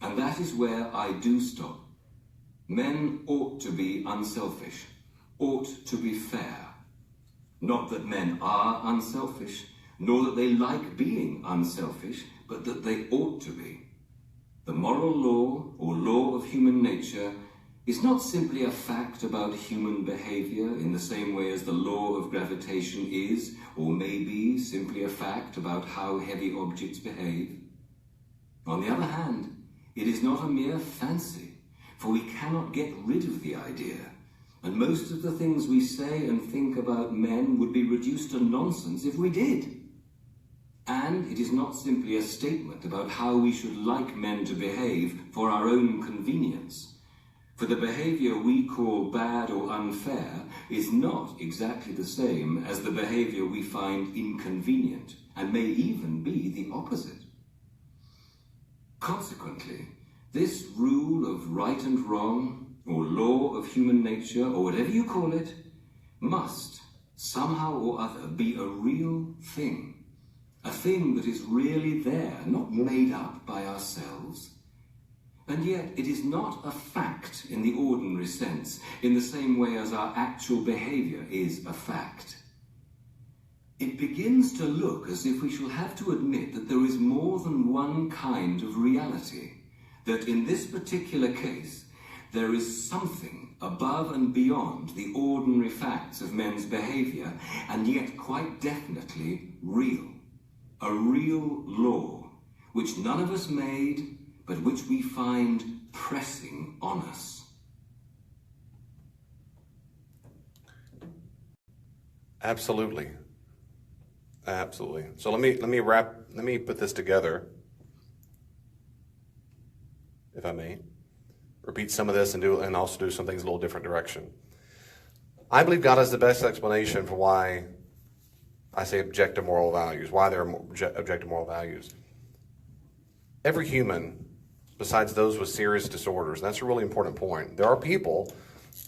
And that is where I do stop. Men ought to be unselfish, ought to be fair. Not that men are unselfish, nor that they like being unselfish, but that they ought to be. The moral law, or law of human nature, is not simply a fact about human behavior in the same way as the law of gravitation is, or may be, simply a fact about how heavy objects behave. On the other hand, it is not a mere fancy, for we cannot get rid of the idea, and most of the things we say and think about men would be reduced to nonsense if we did. And it is not simply a statement about how we should like men to behave for our own convenience. For the behavior we call bad or unfair is not exactly the same as the behavior we find inconvenient, and may even be the opposite. Consequently, this rule of right and wrong, or law of human nature, or whatever you call it, must, somehow or other, be a real thing. A thing that is really there, not made up by ourselves. And yet it is not a fact in the ordinary sense, in the same way as our actual behavior is a fact. It begins to look as if we shall have to admit that there is more than one kind of reality, that in this particular case there is something above and beyond the ordinary facts of men's behavior, and yet quite definitely real. A real law, which none of us made, but which we find pressing on us. Absolutely. Absolutely. So let me put this together, if I may. Repeat some of this and also do some things a little different direction. I believe God has the best explanation for why I say objective moral values, why there are objective moral values. Every human, besides those with serious disorders, and that's a really important point, there are people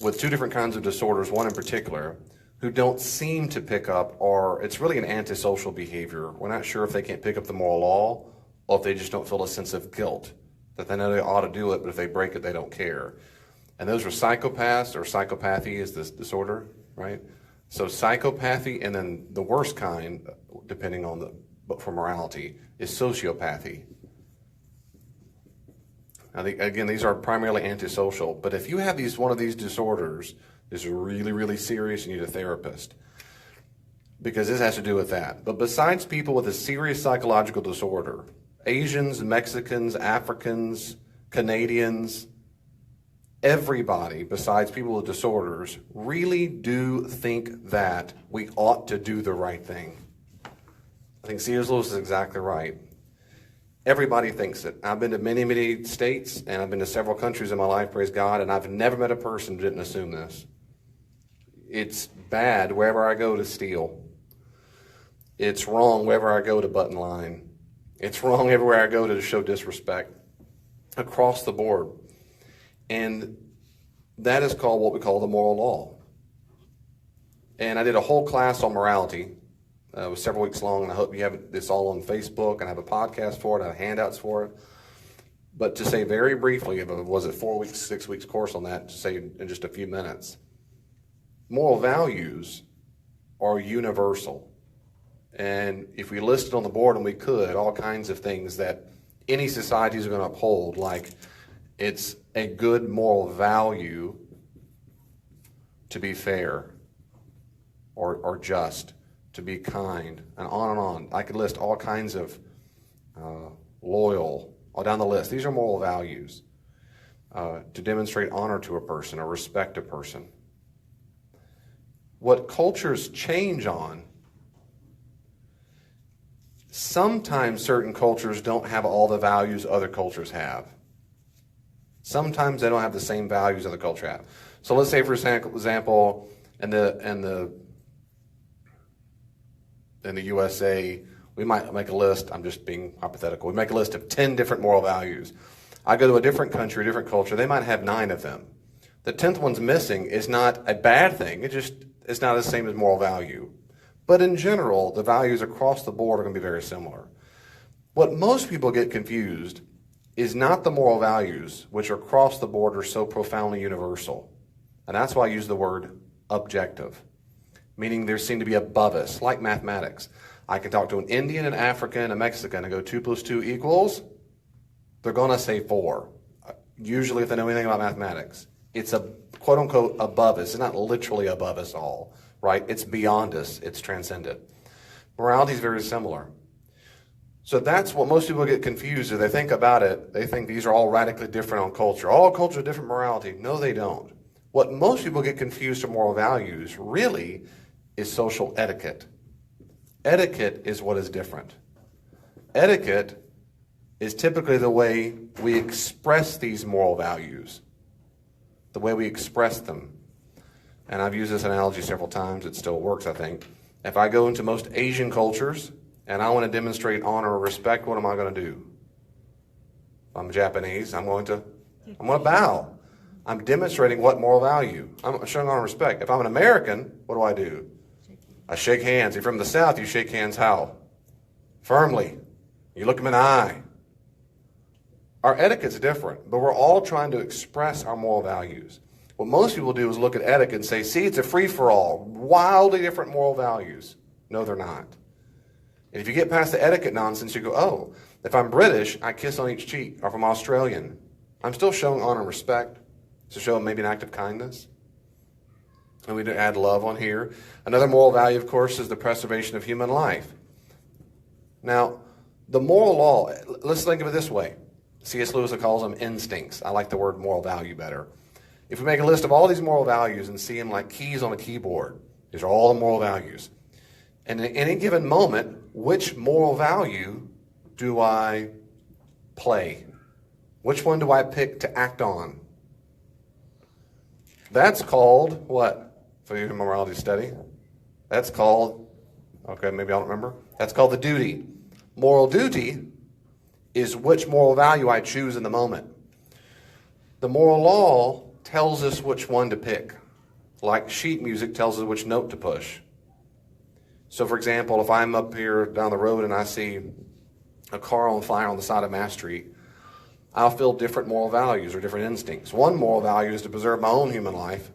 with two different kinds of disorders, one in particular, who don't seem to pick up, or it's really an antisocial behavior. We're not sure if they can't pick up the moral law, or if they just don't feel a sense of guilt, that they know they ought to do it, but if they break it, they don't care. And those are psychopaths, or psychopathy is this disorder, right? So psychopathy, and then the worst kind, depending on for morality, is sociopathy. Now, again, these are primarily antisocial, but if you have one of these disorders, this is really, really serious, you need a therapist, because this has to do with that. But besides people with a serious psychological disorder, Asians, Mexicans, Africans, Canadians, everybody besides people with disorders really do think that we ought to do the right thing. I think C.S. Lewis is exactly right. Everybody thinks it. I've been to many, many states, and I've been to several countries in my life, praise God, and I've never met a person who didn't assume this. It's bad wherever I go to steal. It's wrong wherever I go to button line. It's wrong everywhere I go to show disrespect. Across the board. And that is called what we call the moral law. And I did a whole class on morality. It was several weeks long, and I hope you have this all on Facebook, and I have a podcast for it, I have handouts for it. But to say very briefly, was it 4 weeks, 6 weeks course on that, to say in just a few minutes, moral values are universal. And if we listed on the board, and we could, all kinds of things that any society is going to uphold, like it's a good moral value to be fair or just, to be kind, and on and on. I could list all kinds of loyal, all down the list. These are moral values. To demonstrate honor to a person or respect a person. What cultures change on, sometimes certain cultures don't have all the values other cultures have. Sometimes they don't have the same values other cultures have. So let's say, for example, in the USA, we might make a list, I'm just being hypothetical, we make a list of 10 different moral values. I go to a different country, a different culture, they might have 9 of them. The 10th one's missing is not a bad thing, it's not the same as moral value. But in general, the values across the board are going to be very similar. What most people get confused is not the moral values, which are across the board are so profoundly universal. And that's why I use the word objective, meaning they seem to be above us, like mathematics. I can talk to an Indian, an African, a Mexican, and go 2 + 2 equals, they're going to say 4. Usually if they know anything about mathematics. It's a quote-unquote above us. It's not literally above us all, right? It's beyond us. It's transcendent. Morality is very similar. So that's what most people get confused as they think about it. They think these are all radically different on culture. All cultures have different morality. No, they don't. What most people get confused for moral values really is social etiquette. Etiquette is what is different. Etiquette is typically the way we express these moral values, the way we express them. And I've used this analogy several times. It still works, I think. If I go into most Asian cultures and I want to demonstrate honor or respect, what am I going to do? If I'm Japanese, I'm going to bow. I'm demonstrating what moral value? I'm showing honor and respect. If I'm an American, what do? I shake hands. If you're from the South, you shake hands how? Firmly. You look them in the eye. Our etiquette's different, but we're all trying to express our moral values. What most people do is look at etiquette and say, see, it's a free-for-all, wildly different moral values. No, they're not. And if you get past the etiquette nonsense, you go, oh, if I'm British, I kiss on each cheek. Or if I'm Australian, I'm still showing honor and respect to show maybe an act of kindness. And we add love on here. Another moral value, of course, is the preservation of human life. Now, the moral law, let's think of it this way. C.S. Lewis calls them instincts. I like the word moral value better. If we make a list of all these moral values and see them like keys on a keyboard, these are all the moral values. And at any given moment, which moral value do I play? Which one do I pick to act on? That's called what? For your morality study? That's called, okay, maybe I don't remember. That's called the duty. Moral duty is which moral value I choose in the moment. The moral law tells us which one to pick. Like sheet music tells us which note to push. So for example, if I'm up here down the road and I see a car on fire on the side of Mass Street, I'll feel different moral values or different instincts. One moral value is to preserve my own human life.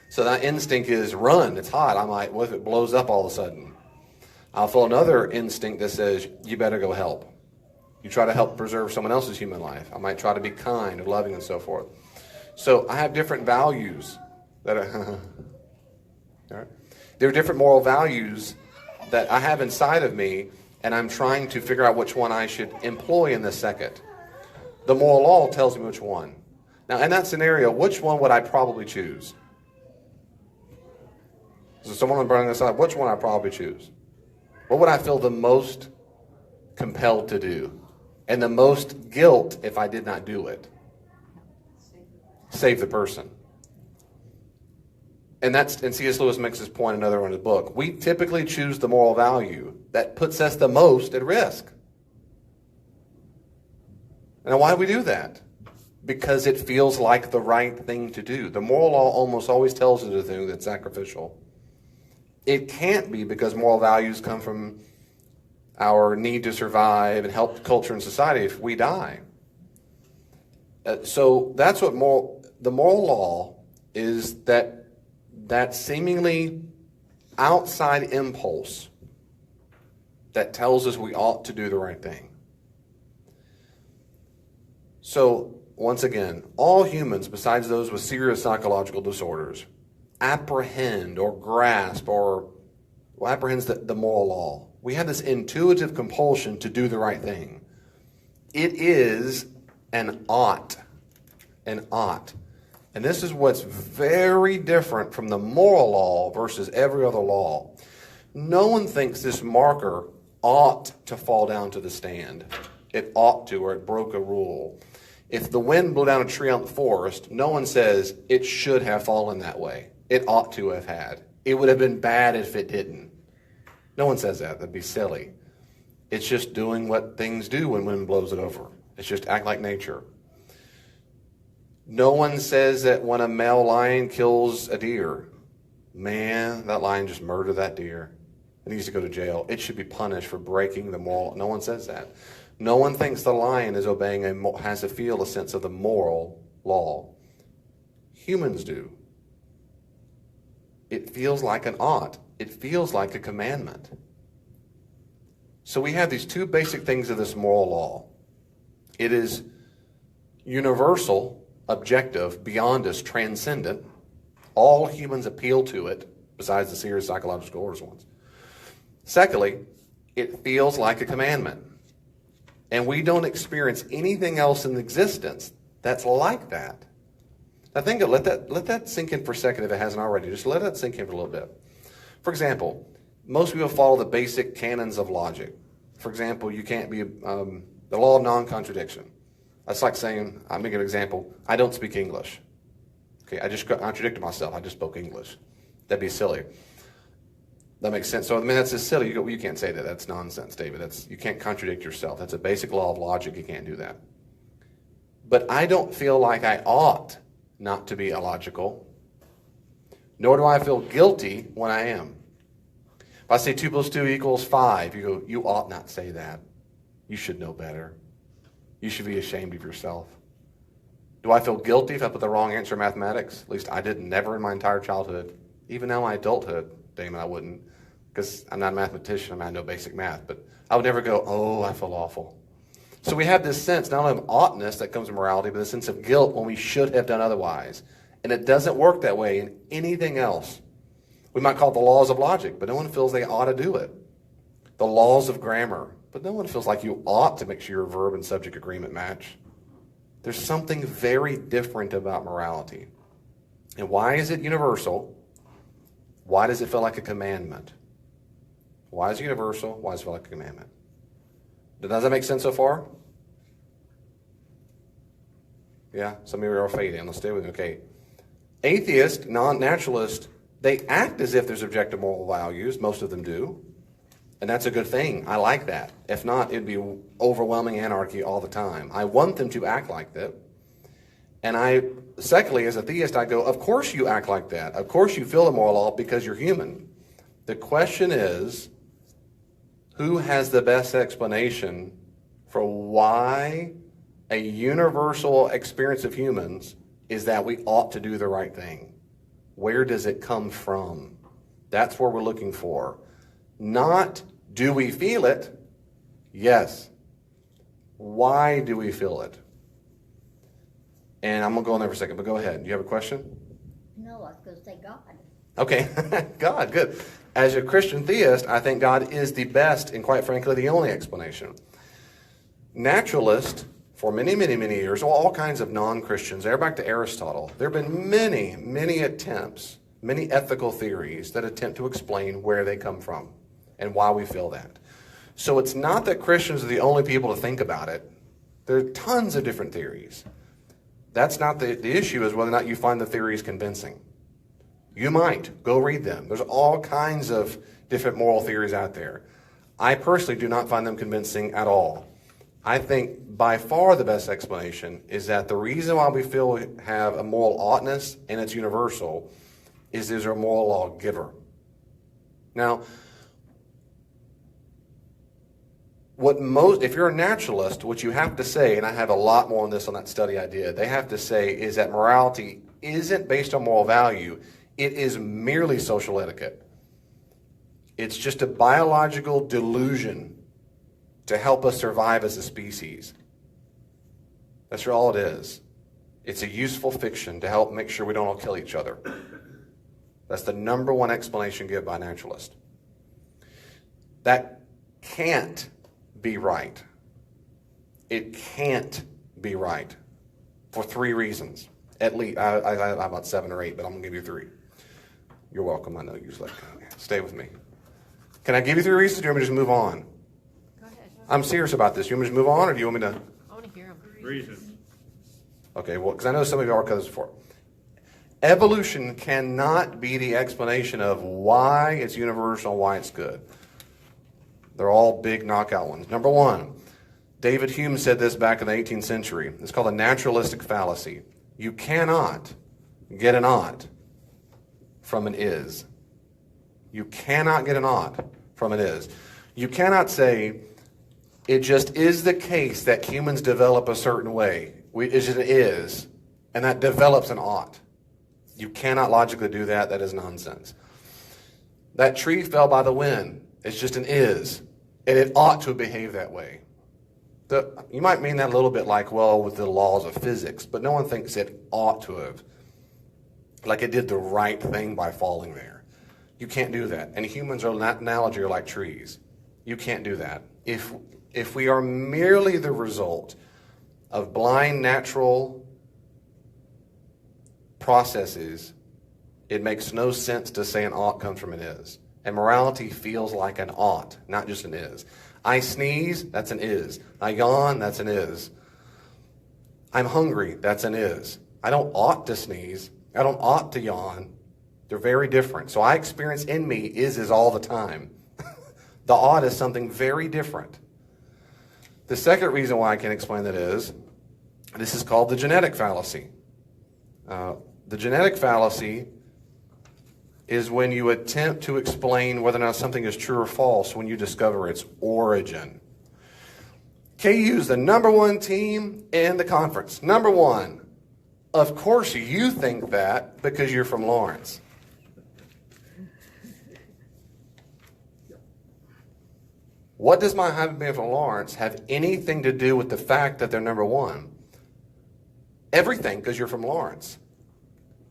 So that instinct is run, it's hot. I'm like, what if it blows up all of a sudden? I'll feel another instinct that says, you better go help. You try to help preserve someone else's human life. I might try to be kind and loving and so forth. So I have different values that are, all right. There are different moral values that I have inside of me, and I'm trying to figure out which one I should employ in this second. The moral law tells me which one. Now, in that scenario, which one would I probably choose? So someone would bring this up, which one I'd probably choose? What would I feel the most compelled to do? And the most guilt if I did not do it? Save the person. And C.S. Lewis makes this point in another one in his book. We typically choose the moral value that puts us the most at risk. Now, why do we do that? Because it feels like the right thing to do. The moral law almost always tells us to do that's sacrificial. It can't be because moral values come from our need to survive and help culture and society if we die. So that's what the moral law is, that seemingly outside impulse that tells us we ought to do the right thing. So, once again, all humans, besides those with serious psychological disorders, apprehend or grasp or apprehends the moral law. We have this intuitive compulsion to do the right thing. It is an ought. An ought. And this is what's very different from the moral law versus every other law. No one thinks this marker ought to fall down to the stand. It ought to, or it broke a rule. If the wind blew down a tree on the forest, no one says it should have fallen that way. It ought to have had. It would have been bad if it didn't. No one says that. That'd be silly. It's just doing what things do when wind blows it over. It's just act like nature. No one says that when a male lion kills a deer, man, that lion just murdered that deer. It needs to go to jail. It should be punished for breaking the moral. No one says that. No one thinks the lion is obeying has to feel a sense of the moral law. Humans do. It feels like an ought. It feels like a commandment. So we have these two basic things of this moral law. It is universal, objective, beyond us, transcendent. All humans appeal to it, besides the serious psychological orders ones. Secondly, it feels like a commandment. And we don't experience anything else in existence that's like that. Now think of it, let that sink in for a second if it hasn't already. Just let that sink in for a little bit. For example, most people follow the basic canons of logic. For example, you can't be the law of non-contradiction. That's like saying, I'll make an example, I don't speak English. Okay, I just contradicted myself. I just spoke English. That'd be silly. That makes sense. So, I mean, that's just silly. You go, well, you can't say that. That's nonsense, David. You can't contradict yourself. That's a basic law of logic. You can't do that. But I don't feel like I ought not to be illogical, nor do I feel guilty when I am. If I say 2 + 2 = 5, you go, you ought not say that. You should know better. You should be ashamed of yourself. Do I feel guilty if I put the wrong answer in mathematics? At least I did never in my entire childhood. Even now in my adulthood, Damon, I wouldn't, because I'm not a mathematician. I know basic math, but I would never go, oh, I feel awful. So we have this sense, not only of oughtness that comes from morality, but a sense of guilt when we should have done otherwise. And it doesn't work that way in anything else. We might call it the laws of logic, but no one feels they ought to do it. The laws of grammar, but no one feels like you ought to make sure your verb and subject agreement match. There's something very different about morality. And why is it universal? Why does it feel like a commandment? Why is it universal? Why does it feel like a commandment? Does that make sense so far? Yeah, some of you are fading. Let's stay with me. Okay. Atheist, non-naturalist, they act as if there's objective moral values. Most of them do. And that's a good thing. I like that. If not, it'd be overwhelming anarchy all the time. I want them to act like that. And secondly, as a theist, I go, of course you act like that. Of course you feel the moral law because you're human. The question is, who has the best explanation for why a universal experience of humans is that we ought to do the right thing? Where does it come from? That's what we're looking for. Not, do we feel it? Yes. Why do we feel it? And I'm going to go on there for a second, but go ahead. Do you have a question? No, I was going to say God. Okay, God, good. As a Christian theist, I think God is the best and, quite frankly, the only explanation. Naturalist, for many, many, many years, well, all kinds of non-Christians, they're back to Aristotle. There have been many, many attempts, many ethical theories that attempt to explain where they come from and why we feel that. So it's not that Christians are the only people to think about it. There are tons of different theories. That's not the issue, is whether or not you find the theories convincing. You might. Go read them. There's all kinds of different moral theories out there. I personally do not find them convincing at all. I think by far the best explanation is that the reason why we feel we have a moral oughtness, and it's universal, is there's a moral lawgiver. Now, if you're a naturalist, what you have to say, and I have a lot more on this on that study I did, they have to say is that morality isn't based on moral value. It is merely social etiquette. It's just a biological delusion to help us survive as a species. That's all it is. It's a useful fiction to help make sure we don't all kill each other. That's the number one explanation given by naturalists. That can't be right. it can't be right for 3 reasons. At least, I have about 7 or 8, but I'm going to give you 3. You're welcome. I know you just stay with me. Can I give you 3 reasons, or do you want me to just move on? Go ahead. I'm serious about this. You want me to just move on, or do you want me to? I want to hear them. Reasons. Okay, well, because I know some of you are because before. Evolution cannot be the explanation of why it's universal and why it's good. They're all big knockout ones. Number 1, David Hume said this back in the 18th century. It's called a naturalistic fallacy. You cannot get an ought from an is. You cannot get an ought from an is. You cannot say, it just is the case that humans develop a certain way. It just is, and that develops an ought. You cannot logically do that. That is nonsense. That tree fell by the wind. It's just an is, and it ought to behave that way. You might mean that a little bit like, well, with the laws of physics, but no one thinks it ought to have. Like it did the right thing by falling there. You can't do that. And humans are, that analogy, are like trees. You can't do that. If we are merely the result of blind natural processes, it makes no sense to say an ought comes from an is. And morality feels like an ought, not just an is. I sneeze, that's an is. I yawn, that's an is. I'm hungry, that's an is. I don't ought to sneeze. I don't ought to yawn. They're very different. So I experience in me is all the time. The ought is something very different. The second reason why I can explain that is, this is called the genetic fallacy. The genetic fallacy is when you attempt to explain whether or not something is true or false when you discover its origin. KU is the number 1 team in the conference. Number 1. Of course you think that because you're from Lawrence. What does my having been from Lawrence have anything to do with the fact that they're number 1? Everything, because you're from Lawrence.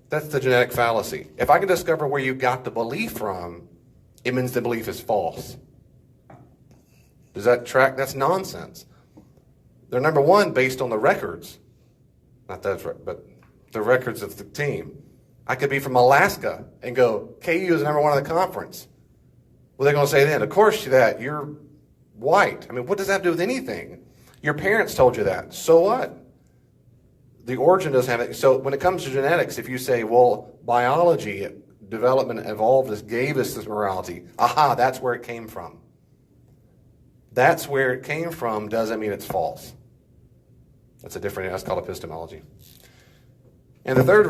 That's the genetic fallacy. If I can discover where you got the belief from, it means the belief is false. Does that track? That's nonsense. They're number 1 based on the records. Not that's right, but the records of the team. I could be from Alaska and go, KU is number 1 in the conference. Well, they're going to say then, of course that, you're white. I mean, what does that have to do with anything? Your parents told you that. So what? The origin doesn't have it. So when it comes to genetics, if you say, well, biology, development evolved us, gave us this morality, aha, that's where it came from. That's where it came from doesn't mean it's false. That's called epistemology. And the third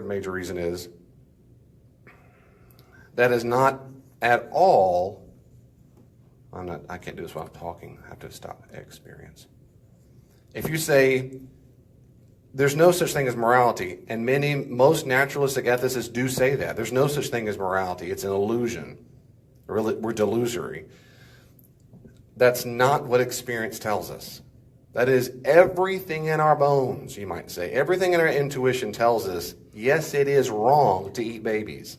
major reason is, that is not at all, I can't do this while I'm talking, I have to stop experience. If you say, there's no such thing as morality, and most naturalistic ethicists do say that. There's no such thing as morality. It's an illusion. We're delusory. That's not what experience tells us. That is, everything in our bones, you might say, everything in our intuition tells us, yes, it is wrong to eat babies.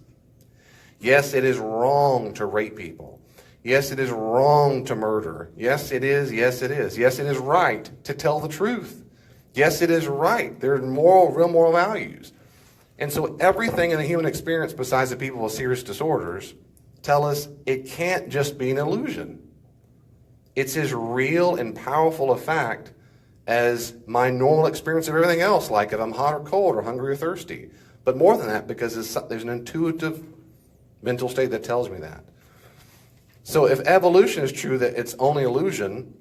Yes, it is wrong to rape people. Yes, it is wrong to murder. Yes, it is. Yes, it is. Yes, it is right to tell the truth. Yes, it is right. There are real moral values. And so everything in the human experience besides the people with serious disorders tell us it can't just be an illusion. It's as real and powerful a fact as my normal experience of everything else, like if I'm hot or cold or hungry or thirsty. But more than that, because there's an intuitive mental state that tells me that. So if evolution is true, that it's only illusion,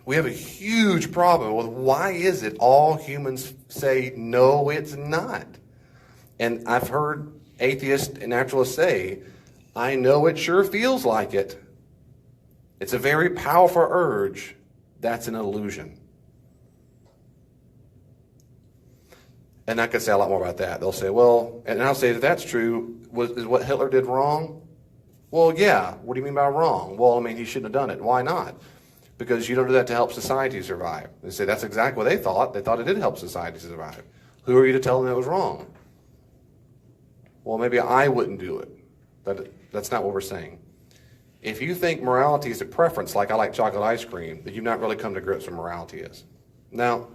we have a huge problem with why is it all humans say, no, it's not. And I've heard atheists and naturalists say, I know it sure feels like it. It's a very powerful urge. That's an illusion. And I could say a lot more about that. They'll say, well, and I'll say, if that's true, is what Hitler did wrong? Well, yeah. What do you mean by wrong? Well, I mean, he shouldn't have done it. Why not? Because you don't do that to help society survive. They say that's exactly what they thought. They thought it did help society survive. Who are you to tell them it was wrong? Well, maybe I wouldn't do it. That's not what we're saying. If you think morality is a preference, like I like chocolate ice cream, then you've not really come to grips with what morality is. Now,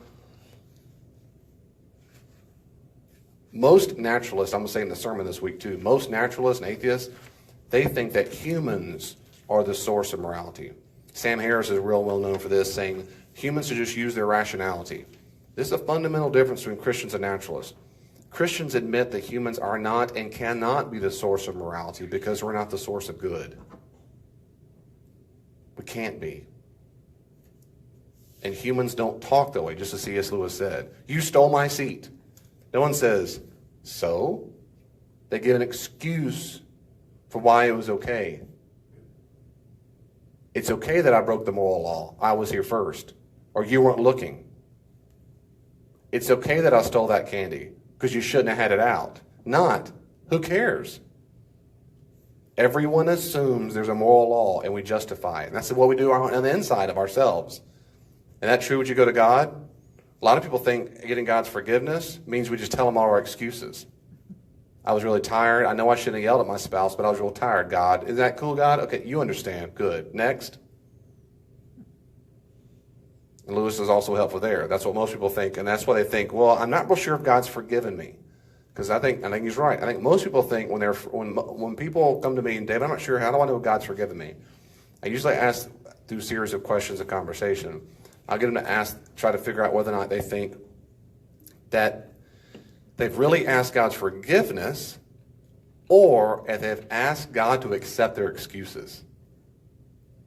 most naturalists, I'm going to say in the sermon this week too, most naturalists and atheists, they think that humans are the source of morality. Sam Harris is real well known for this, saying humans should just use their rationality. This is a fundamental difference between Christians and naturalists. Christians admit that humans are not and cannot be the source of morality because we're not the source of good. We can't be. And humans don't talk that way, just as C.S. Lewis said. You stole my seat. No one says, so? They give an excuse for why it was okay. It's okay that I broke the moral law. I was here first. Or you weren't looking. It's okay that I stole that candy because you shouldn't have had it out. Not, who cares? Everyone assumes there's a moral law and we justify it. And that's what we do on the inside of ourselves. And that's true when you go to God. A lot of people think getting God's forgiveness means we just tell him all our excuses. I was really tired. I know I shouldn't have yelled at my spouse, but I was real tired, God. Is that cool, God? Okay, you understand. Good. Next. And Lewis is also helpful there. That's what most people think. And that's why they think, well, I'm not real sure if God's forgiven me. Because I think he's right. I think most people think when people come to me and David, I'm not sure, how do I know if God's forgiven me? I usually ask through a series of questions and conversation. I'll get them to try to figure out whether or not they think that they've really asked God's forgiveness or if they've asked God to accept their excuses.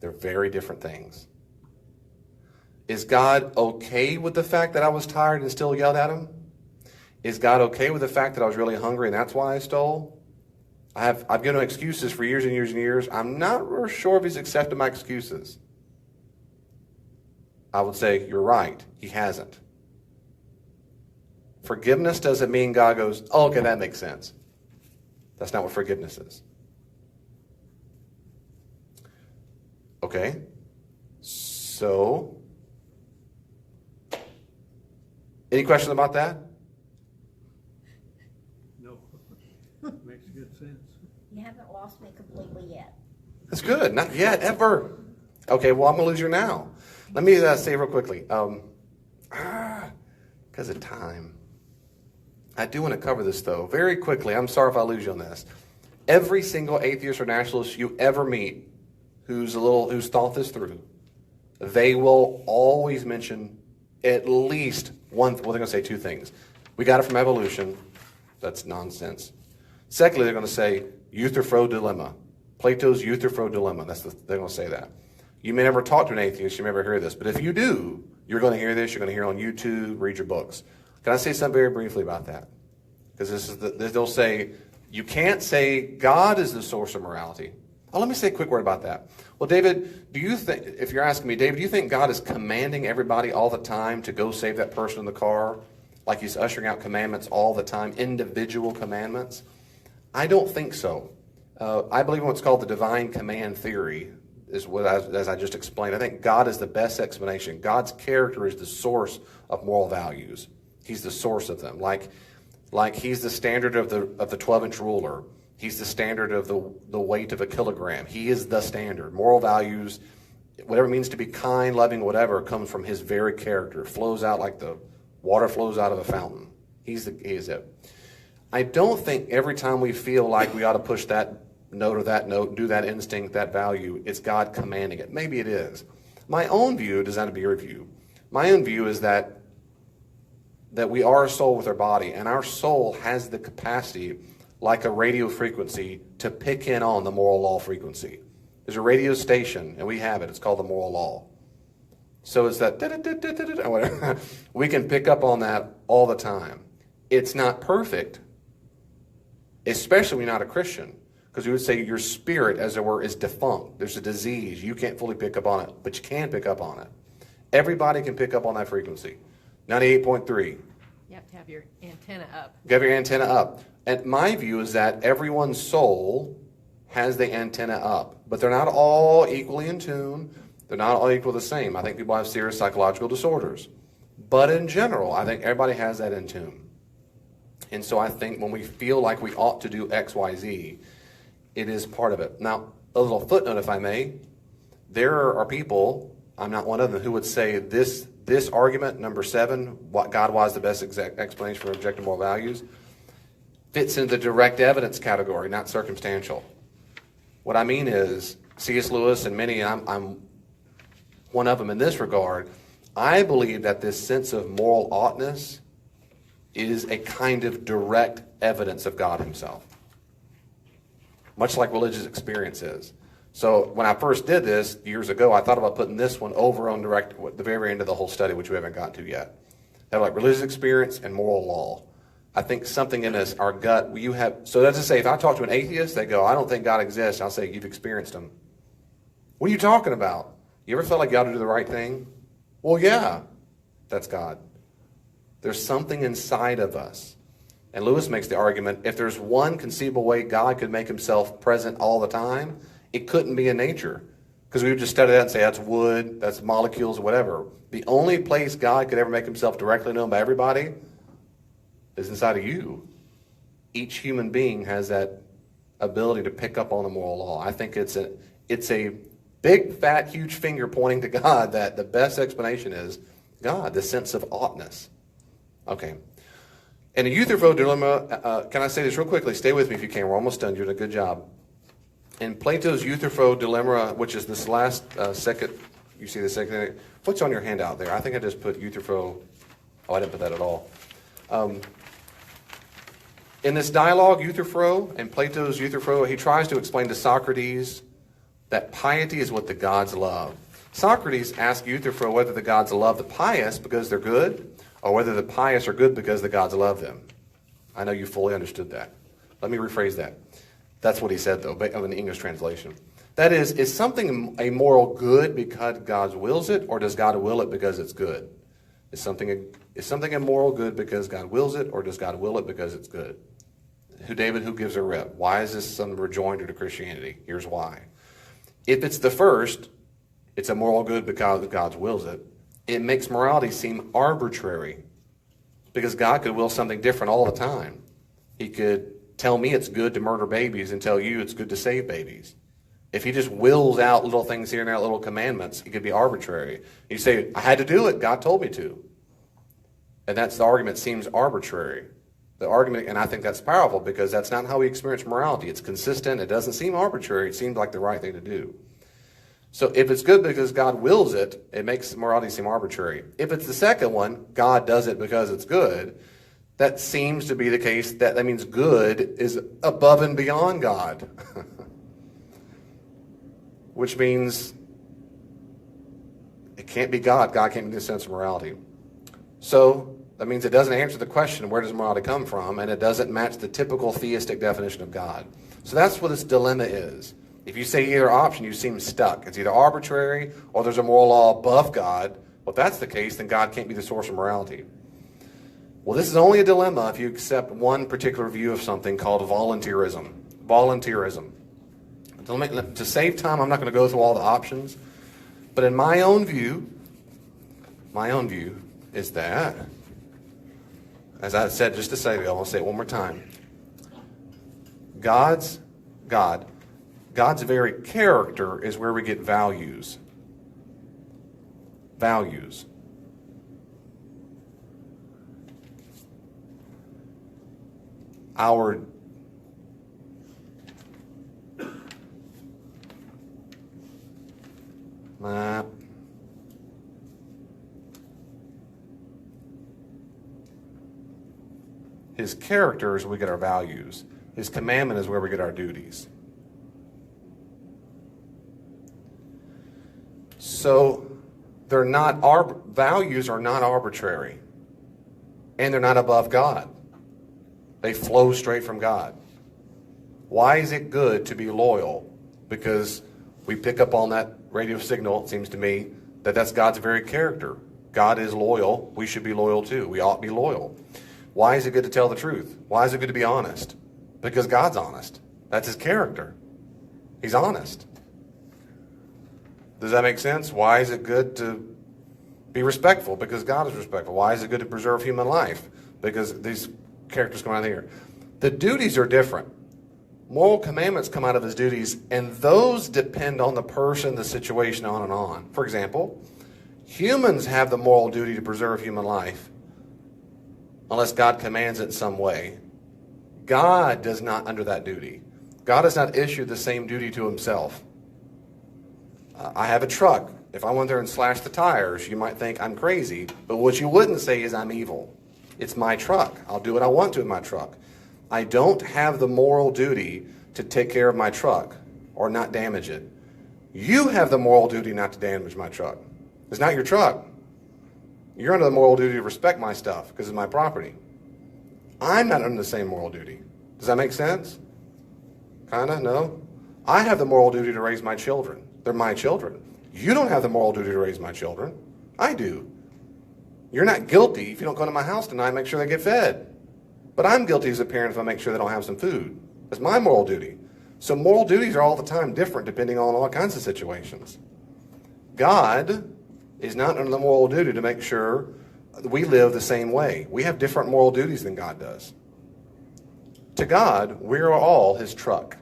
They're very different things. Is God okay with the fact that I was tired and still yelled at him? Is God okay with the fact that I was really hungry and that's why I stole? I've given him excuses for years and years and years. I'm not real sure if he's accepted my excuses. I would say, you're right. He hasn't. Forgiveness doesn't mean God goes, oh, okay, that makes sense. That's not what forgiveness is. Okay. So, any questions about that? No. Makes good sense. You haven't lost me completely yet. That's good. Not yet, ever. Okay, well, I'm going to lose you now. Let me say real quickly. Because of time. I do want to cover this, though, very quickly. I'm sorry if I lose you on this. Every single atheist or nationalist you ever meet who's thought this through, they will always mention at least one, well, they're going to say two things. We got it from evolution. That's nonsense. Secondly, they're going to say Euthyphro dilemma. Plato's Euthyphro dilemma. They're going to say that. You may never talk to an atheist, you may never hear this, but if you do, you're going to hear this, you're going to hear it on YouTube, read your books. Can I say something very briefly about that? Because they'll say, you can't say God is the source of morality. Oh, let me say a quick word about that. Well, David, do you think, if you're asking me, David, do you think God is commanding everybody all the time to go save that person in the car? Like he's ushering out commandments all the time, individual commandments? I don't think so. I believe in what's called the divine command theory, as I just explained. I think God is the best explanation. God's character is the source of moral values. He's the source of them. Like he's the standard of the 12-inch ruler. He's the standard of the weight of a kilogram. He is the standard. Moral values, whatever it means to be kind, loving, whatever, comes from his very character. It flows out like the water flows out of a fountain. He is it. I don't think every time we feel like we ought to push that note or that note, do that instinct, that value, it's God commanding it. Maybe it is. My own view, does not be your view. My own view is that we are a soul with our body, and our soul has the capacity, like a radio frequency, to pick in on the moral law frequency. There's a radio station, and we have it. It's called the moral law. So it's that whatever. We can pick up on that all the time. It's not perfect, especially when you're not a Christian. Because we would say your spirit, as it were, is defunct. There's a disease. You can't fully pick up on it, but you can pick up on it. Everybody can pick up on that frequency. 98.3. You have to have your antenna up. You have your antenna up. And my view is that everyone's soul has the antenna up. But they're not all equally in tune. They're not all equal the same. I think people have serious psychological disorders. But in general, I think everybody has that in tune. And so I think when we feel like we ought to do X, Y, Z, it is part of it. Now, a little footnote, if I may. There are people, I'm not one of them, who would say this argument, number 7, what God was the best explanation for objective moral values, fits into the direct evidence category, not circumstantial. What I mean is, C.S. Lewis and many, I'm one of them in this regard, I believe that this sense of moral oughtness is a kind of direct evidence of God himself, much like religious experience is. So when I first did this years ago, I thought about putting this one over on the very end of the whole study, which we haven't gotten to yet. Have like religious experience and moral law. I think something in us, our gut, so that's to say, if I talk to an atheist, they go, I don't think God exists. I'll say, you've experienced him. What are you talking about? You ever felt like you ought to do the right thing? Well, yeah, that's God. There's something inside of us. And Lewis makes the argument, if there's one conceivable way God could make himself present all the time, it couldn't be in nature. Because we would just study that and say, that's wood, that's molecules, whatever. The only place God could ever make himself directly known by everybody is inside of you. Each human being has that ability to pick up on the moral law. I think it's a big, fat, huge finger pointing to God that the best explanation is God, the sense of oughtness. Okay. In a Euthyphro dilemma, can I say this real quickly? Stay with me if you can. We're almost done. You're doing a good job. In Plato's Euthyphro dilemma, which is this last second, you see the second, what's on your handout there? I think I just put Euthyphro. Oh, I didn't put that at all. In this dialogue, Euthyphro, and Plato's Euthyphro, he tries to explain to Socrates that piety is what the gods love. Socrates asked Euthyphro whether the gods love the pious because they're good, or whether the pious are good because the gods love them. I know you fully understood that. Let me rephrase that. That's what he said, though, in the English translation. That is something a moral good because God wills it, or does God will it because it's good? Is something a moral good because God wills it, or does God will it because it's good? Who gives a rip? Why is this some rejoinder to Christianity? Here's why. If it's the first, it's a moral good because God wills it. It makes morality seem arbitrary because God could will something different all the time. He could tell me it's good to murder babies and tell you it's good to save babies. If he just wills out little things here and there, little commandments, it could be arbitrary. You say, I had to do it. God told me to. And that's the argument seems arbitrary. The argument, and I think that's powerful because that's not how we experience morality. It's consistent. It doesn't seem arbitrary. It seems like the right thing to do. So if it's good because God wills it, it makes morality seem arbitrary. If it's the second one, God does it because it's good, that seems to be the case. That means good is above and beyond God. Which means it can't be God. God can't be the sense of morality. So that means it doesn't answer the question, where does morality come from? And it doesn't match the typical theistic definition of God. So that's what this dilemma is. If you say either option, you seem stuck. It's either arbitrary or there's a moral law above God. Well, if that's the case, then God can't be the source of morality. Well, this is only a dilemma if you accept one particular view of something called volunteerism. Volunteerism. To save time, I'm not going to go through all the options. But in my own view is that, as I said just a second ago, I'll say it one more time. God's very character is where we get values. Values. His character is where we get our values. His commandment is where we get our duties. So our values are not arbitrary, and they're not above God. They flow straight from God. Why is it good to be loyal? Because we pick up on that radio signal, it seems to me, that's God's very character. God is loyal. We should be loyal too. We ought to be loyal. Why is it good to tell the truth? Why is it good to be honest? Because God's honest. That's his character. He's honest. Does that make sense? Why is it good to be respectful? Because God is respectful. Why is it good to preserve human life? Because these characters come out here. The duties are different. Moral commandments come out of his duties, and those depend on the person, the situation, on and on. For example, humans have the moral duty to preserve human life unless God commands it in some way. God does not under that duty. God has not issued the same duty to himself. I have a truck. If I went there and slashed the tires, you might think I'm crazy, but what you wouldn't say is I'm evil. It's my truck. I'll do what I want to in my truck. I don't have the moral duty to take care of my truck or not damage it. You have the moral duty not to damage my truck. It's not your truck. You're under the moral duty to respect my stuff because it's my property. I'm not under the same moral duty. Does that make sense? Kinda? No? I have the moral duty to raise my children. They're my children. You don't have the moral duty to raise my children. I do. You're not guilty if you don't go to my house tonight and make sure they get fed. But I'm guilty as a parent if I make sure they don't have some food. That's my moral duty. So moral duties are all the time different depending on all kinds of situations. God is not under the moral duty to make sure we live the same way. We have different moral duties than God does. To God, we are all his truck.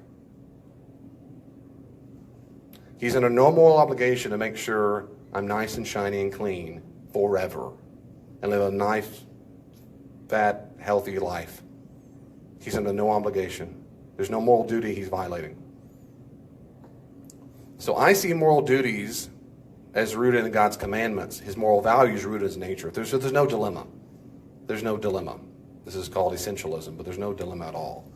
He's under no moral obligation to make sure I'm nice and shiny and clean forever and live a nice, fat, healthy life. He's under no obligation. There's no moral duty he's violating. So I see moral duties as rooted in God's commandments. His moral values rooted in his nature. There's no dilemma. There's no dilemma. This is called essentialism, but there's no dilemma at all.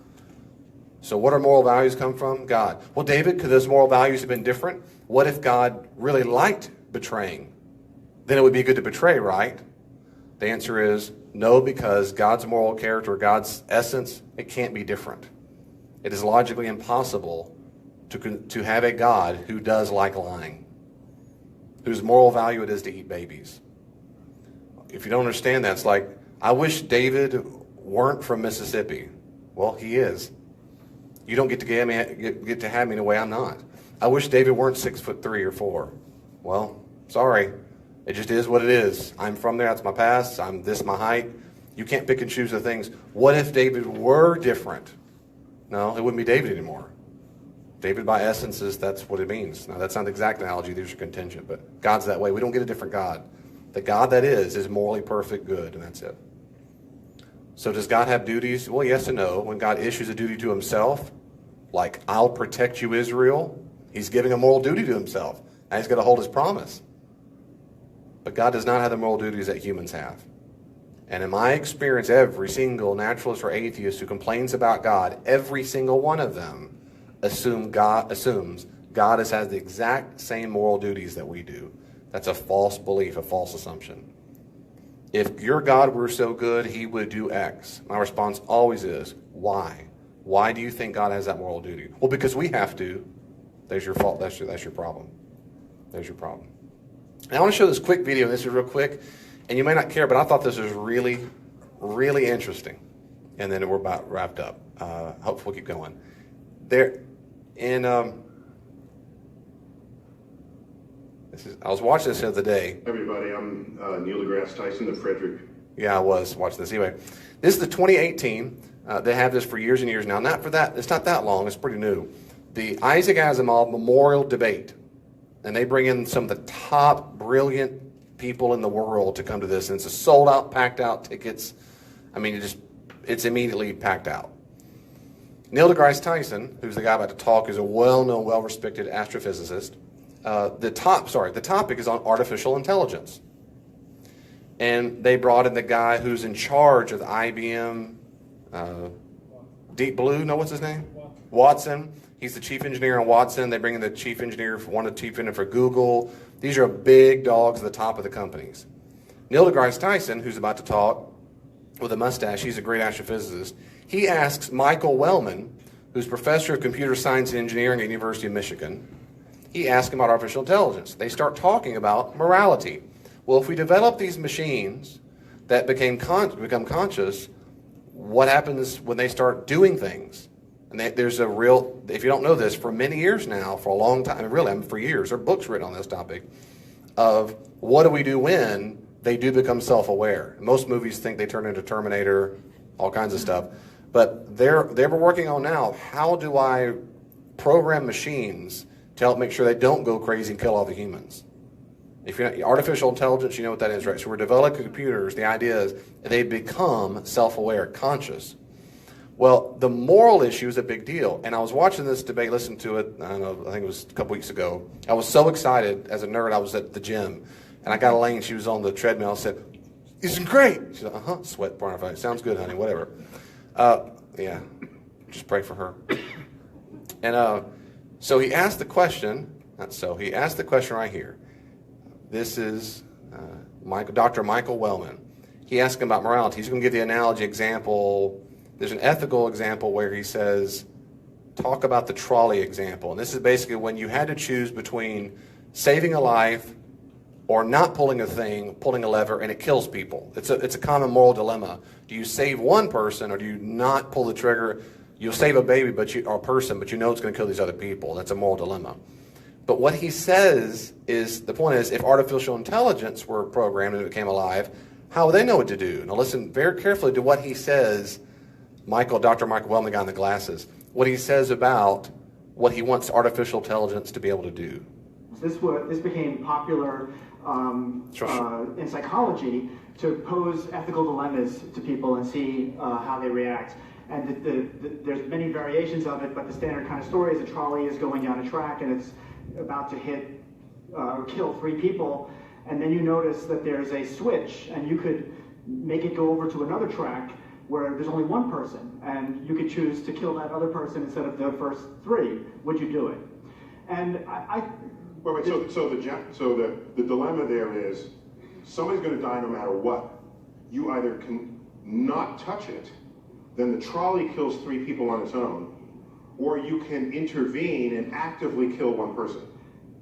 So what are moral values come from? God. Well, David, could those moral values have been different? What if God really liked betraying? Then it would be good to betray, right? The answer is no, because God's moral character, God's essence, it can't be different. It is logically impossible to have a God who does like lying, whose moral value it is to eat babies. If you don't understand that, it's like, I wish David weren't from Mississippi. Well, he is. You don't get to have me in a way I'm not. I wish David weren't 6'3" or 4. Well, sorry. It just is what it is. I'm from there. That's my past. I'm this, my height. You can't pick and choose the things. What if David were different? No, it wouldn't be David anymore. David, by essence, that's what it means. Now, that's not the exact analogy. These are contingent, but God's that way. We don't get a different God. The God that is morally perfect, good, and that's it. So does God have duties? Well, yes and no. When God issues a duty to himself, like, I'll protect you, Israel, he's giving a moral duty to himself. And he's got to hold his promise. But God does not have the moral duties that humans have. And in my experience, every single naturalist or atheist who complains about God, every single one of them assumes God has the exact same moral duties that we do. That's a false belief, a false assumption. If your God were so good, he would do X. My response always is, why? Why do you think God has that moral duty? Well, because we have to. There's your fault. That's your problem. There's your problem. And I want to show this quick video. This is real quick. And you may not care, but I thought this was really, really interesting. And then we're about wrapped up. Hopefully we'll keep going. I was watching this the other day. Everybody, I'm Neil deGrasse Tyson of Frederick. Yeah, I was watching this. Anyway, this is the 2018. They have this for years and years now. Not for that. It's not that long. It's pretty new. The Isaac Asimov Memorial Debate. And they bring in some of the top brilliant people in the world to come to this. And it's a sold out, packed out tickets. I mean, it's immediately packed out. Neil deGrasse Tyson, who's the guy about to talk, is a well-known, well-respected astrophysicist. The topic is on artificial intelligence. And they brought in the guy who's in charge of the IBM Deep Blue. No, what's his name? Watson. He's the chief engineer on Watson. They bring in the chief engineer for one of the chief engineers for Google. These are big dogs at the top of the companies. Neil deGrasse Tyson, who's about to talk with a mustache, he's a great astrophysicist. He asks Michael Wellman, who's professor of computer science and engineering at the University of Michigan. He asks him about artificial intelligence. They start talking about morality. Well, if we develop these machines that become conscious, what happens when they start doing things? And there's a real, if you don't know this, for many years now, for a long time, really, for years, there are books written on this topic of what do we do when they do become self-aware. Most movies think they turn into Terminator, all kinds of stuff. But they were working on now, how do I program machines to help make sure they don't go crazy and kill all the humans? If you're not, artificial intelligence, you know what that is, right? So we're developing computers. The idea is they become self-aware, conscious. Well, the moral issue is a big deal. And I was watching this debate, listened to it, I don't know, I think it was a couple weeks ago. I was so excited. As a nerd, I was at the gym. And I got Elaine, she was on the treadmill. I said, "Isn't great?" She said, "Uh-huh." Sweat pouring off her face. "Sounds good, honey, whatever." Yeah, just pray for her. And so he asked the question, he asked the question right here. This is Dr. Michael Wellman. He asked him about morality. He's going to give the analogy example. There's an ethical example where he says, talk about the trolley example. And this is basically when you had to choose between saving a life or not pulling a thing, pulling a lever, and it kills people. It's a common moral dilemma. Do you save one person or do you not pull the trigger? You'll save a baby or a person, but you know it's going to kill these other people. That's a moral dilemma. But what he says is, the point is, if artificial intelligence were programmed and it became alive, how would they know what to do? Now listen very carefully to what he says, Dr. Michael Wellman, the guy in the glasses, what he says about what he wants artificial intelligence to be able to do. This became popular in psychology to pose ethical dilemmas to people and see how they react. And there's many variations of it, but the standard kind of story is a trolley is going down a track and it's about to hit or kill 3 people, and then you notice that there's a switch, and you could make it go over to another track where there's only one person, and you could choose to kill that other person instead of the first 3. Would you do it? And So the dilemma there is somebody's going to die no matter what. You either can not touch it, then the trolley kills 3 people on its own, or you can intervene and actively kill one person.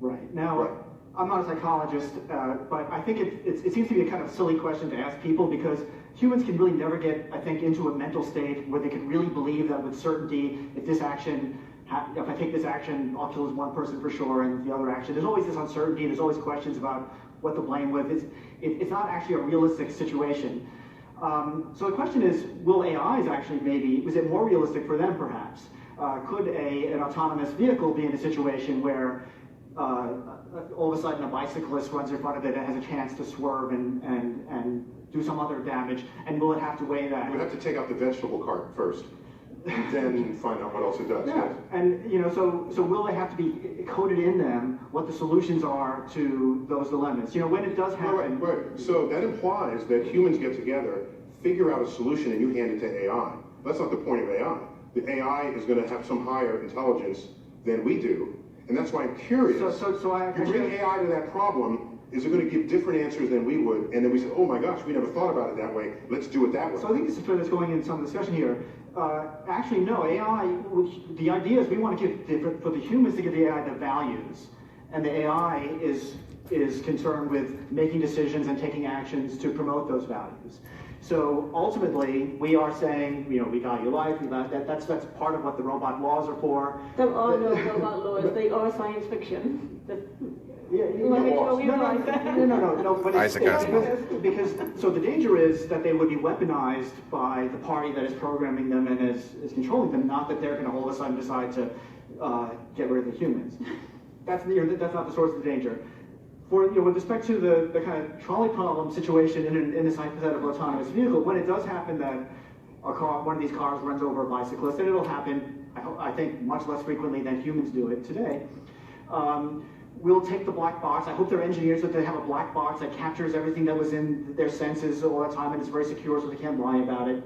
Right. Now, I'm not a psychologist, but I think it seems to be a kind of silly question to ask people because humans can really never get, I think, into a mental state where they can really believe that with certainty, if I take this action, I'll kill this one person for sure, and the other action. There's always this uncertainty. There's always questions about what to blame with. It's not actually a realistic situation. So the question is, will AIs actually is it more realistic for them perhaps? Could an autonomous vehicle be in a situation where all of a sudden a bicyclist runs in front of it and has a chance to swerve and do some other damage, and will it have to weigh that? We'd have to take out the vegetable cart first, and then find out what else it does. Yeah, and so will they have to be coded in them what the solutions are to those dilemmas? When it does happen. Right. So that implies that humans get together, figure out a solution, and you hand it to AI. That's not the point of AI. The AI is going to have some higher intelligence than we do, and that's why I'm curious. You bring AI to that problem, is it going to give different answers than we would? And then we say, oh my gosh, we never thought about it that way. Let's do it that way. So I think this is where that's going in some discussion here. Actually, no, AI, the idea is we want to give, for the humans to give the AI the values, and the AI is concerned with making decisions and taking actions to promote those values. So ultimately, we are saying, we value life, that's part of what the robot laws are for. There are no robot laws, they are science fiction. No. But because so the danger is that they would be weaponized by the party that is programming them and is controlling them. Not that they're going to all of a sudden decide to get rid of the humans. That's not the source of the danger. With respect to the kind of trolley problem situation in this hypothetical autonomous vehicle, when it does happen that one of these cars runs over a bicyclist, and it'll happen, I think, much less frequently than humans do it today. We'll take the black box. I hope they're engineered so that they have a black box that captures everything that was in their senses all the time, and it's very secure so they can't lie about it.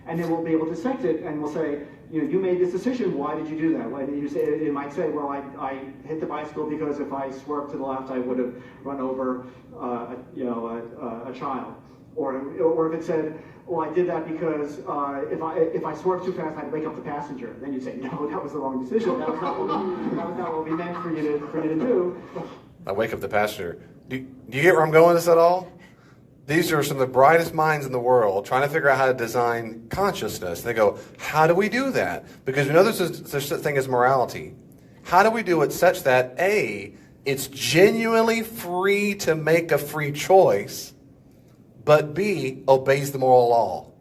And then we'll be able to dissect it, and we'll say, you made this decision. Why did you do that? It might say, well, I hit the bicycle because if I swerved to the left, I would have run over, a child. Or if it said, well, I did that because if I swerved too fast, I'd wake up the passenger. Then you'd say, no, that was the wrong decision. That was not what we meant for you to do. I wake up the passenger. Do you get where I'm going with this at all? These are some of the brightest minds in the world trying to figure out how to design consciousness. They go, how do we do that? Because we know there's such a thing as morality. How do we do it such that, A, it's genuinely free to make a free choice, but B, obeys the moral law?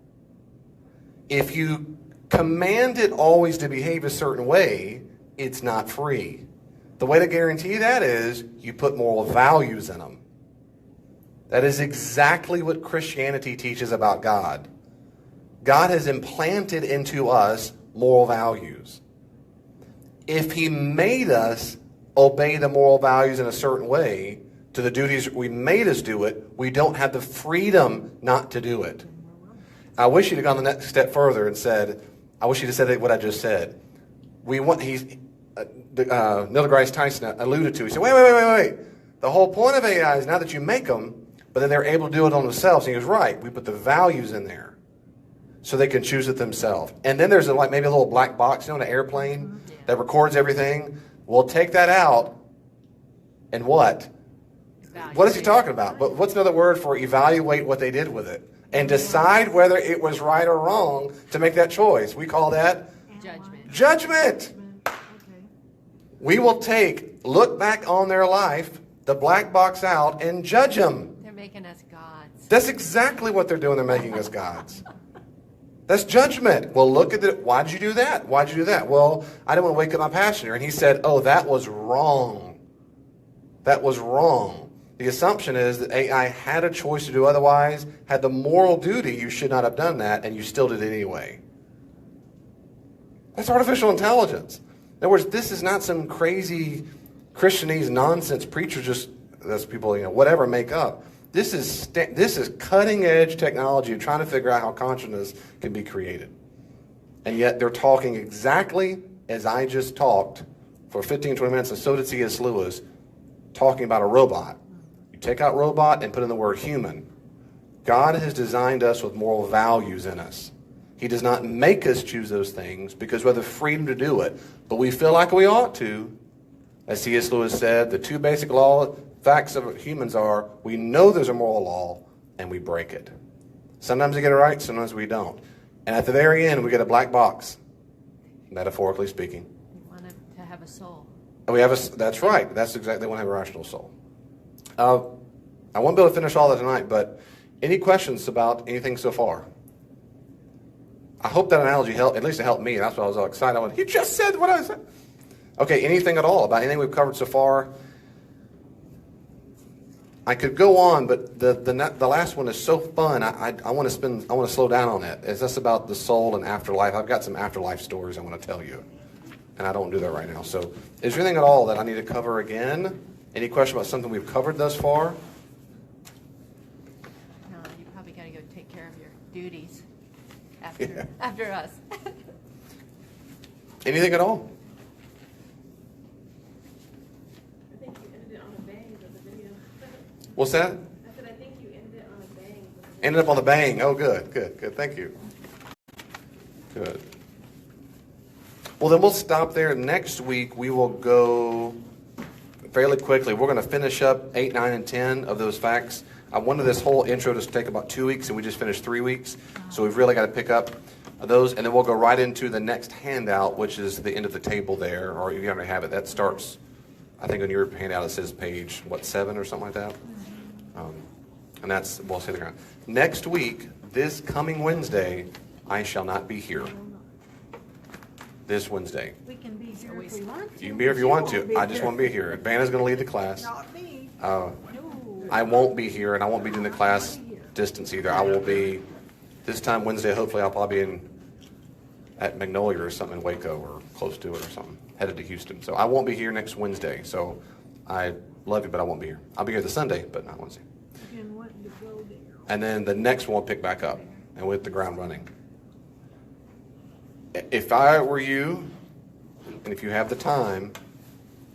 If you command it always to behave a certain way, it's not free. The way to guarantee that is you put moral values in them. That is exactly what Christianity teaches about God. God has implanted into us moral values. If he made us obey the moral values in a certain way, to the duties we made us do it, we don't have the freedom not to do it. I wish you'd have gone the next step further and said, I wish you'd have said what I just said. Neil deGrasse Tyson alluded to, he said, wait. The whole point of AI is now that you make them, but then they're able to do it on themselves. And he was right. We put the values in there so they can choose it themselves. And then there's maybe a little black box, on an airplane that records everything. We'll take that out and what? What is he talking about? But what's another word for evaluate what they did with it? And decide whether it was right or wrong to make that choice. We call that judgment. We will look back on their life, the black box out, and judge them. They're making us gods. That's exactly what they're doing. They're making us gods. That's judgment. Well, look at it. Why did you do that? Why did you do that? Well, I didn't want to wake up my passenger. And he said, oh, that was wrong. That was wrong. The assumption is that AI had a choice to do otherwise, had the moral duty, you should not have done that, and you still did it anyway. That's artificial intelligence. In other words, this is not some crazy Christianese nonsense preachers that's people, whatever make up. This is cutting edge technology trying to figure out how consciousness can be created. And yet they're talking exactly as I just talked for 15, 20 minutes, and so did C.S. Lewis, talking about a robot. You take out robot and put in the word human. God has designed us with moral values in us. He does not make us choose those things because we have the freedom to do it, but we feel like we ought to. As C.S. Lewis said, the two basic facts of humans are we know there's a moral law and we break it. Sometimes we get it right, sometimes we don't. And at the very end, we get a black box, metaphorically speaking. We want it to have a soul. That's right. That's exactly when I have a rational soul. I won't be able to finish all that tonight, but any questions about anything so far? I hope that analogy helped. At least it helped me. That's why I was all excited. I went, you just said what I said. Okay, anything at all about anything we've covered so far? I could go on, but the last one is so fun. I want to slow down on it. It's just about the soul and afterlife. I've got some afterlife stories I want to tell you, and I don't do that right now. So, is there anything at all that I need to cover again? Any question about something we've covered thus far? No, you probably got to go take care of your duties after us. Anything at all? I think you ended it on a bang with the video. What's that? I said I think you ended it on a bang. Ended up on the bang. Oh, good. Thank you. Good. Well, then we'll stop there. Next week, we will go fairly quickly. We're going to finish up 8, 9, and 10 of those facts. I wanted this whole intro to take about 2 weeks, and we just finished 3 weeks. So we've really got to pick up those, and then we'll go right into the next handout, which is the end of the table there, or you already have it. That starts, I think on your handout it says page, 7 or something like that? And that's, we'll say the ground. Next week, this coming Wednesday, I shall not be here. This Wednesday. We can be here if we want to. You can be here if you want to. I just want to be here. Vanna's going to lead the class. Not me. I won't be here, and I won't be doing the class distance either. I will be, this time Wednesday, hopefully I'll probably be at Magnolia or something in Waco or close to it or something, headed to Houston. So I won't be here next Wednesday. So I love you, but I won't be here. I'll be here the Sunday, but not Wednesday. And then the next one will pick back up, and we'll hit the ground running. If I were you, and if you have the time,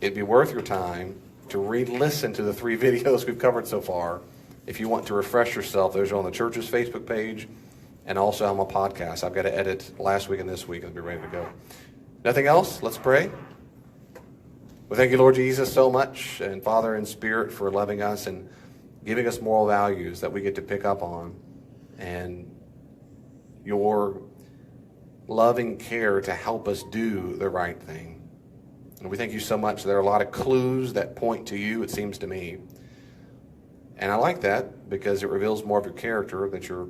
it'd be worth your time to re-listen to the 3 videos we've covered so far. If you want to refresh yourself, those are on the church's Facebook page and also on my podcast. I've got to edit last week and this week and be ready to go. Nothing else? Let's pray. Well, thank you, Lord Jesus, so much, and Father and Spirit, for loving us and giving us moral values that we get to pick up on, and your loving care to help us do the right thing. And we thank you so much. There are a lot of clues that point to you, it seems to me. And I like that because it reveals more of your character, that you're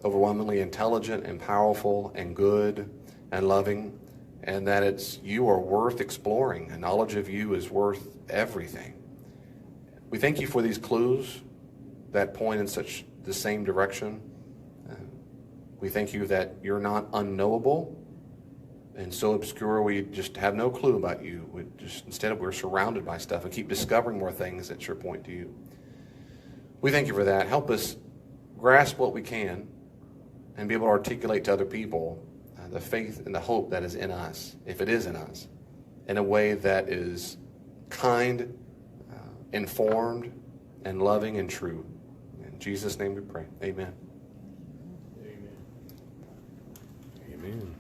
overwhelmingly intelligent and powerful and good and loving, and that you are worth exploring. A knowledge of you is worth everything. We thank you for these clues that point in such the same direction. We thank you that you're not unknowable and so obscure we just have no clue about you. Instead we're surrounded by stuff and keep discovering more things that sure point to you. We thank you for that. Help us grasp what we can and be able to articulate to other people the faith and the hope that is in us, if it is in us, in a way that is kind, informed, and loving and true. In Jesus' name we pray. Amen. Amen. Amen.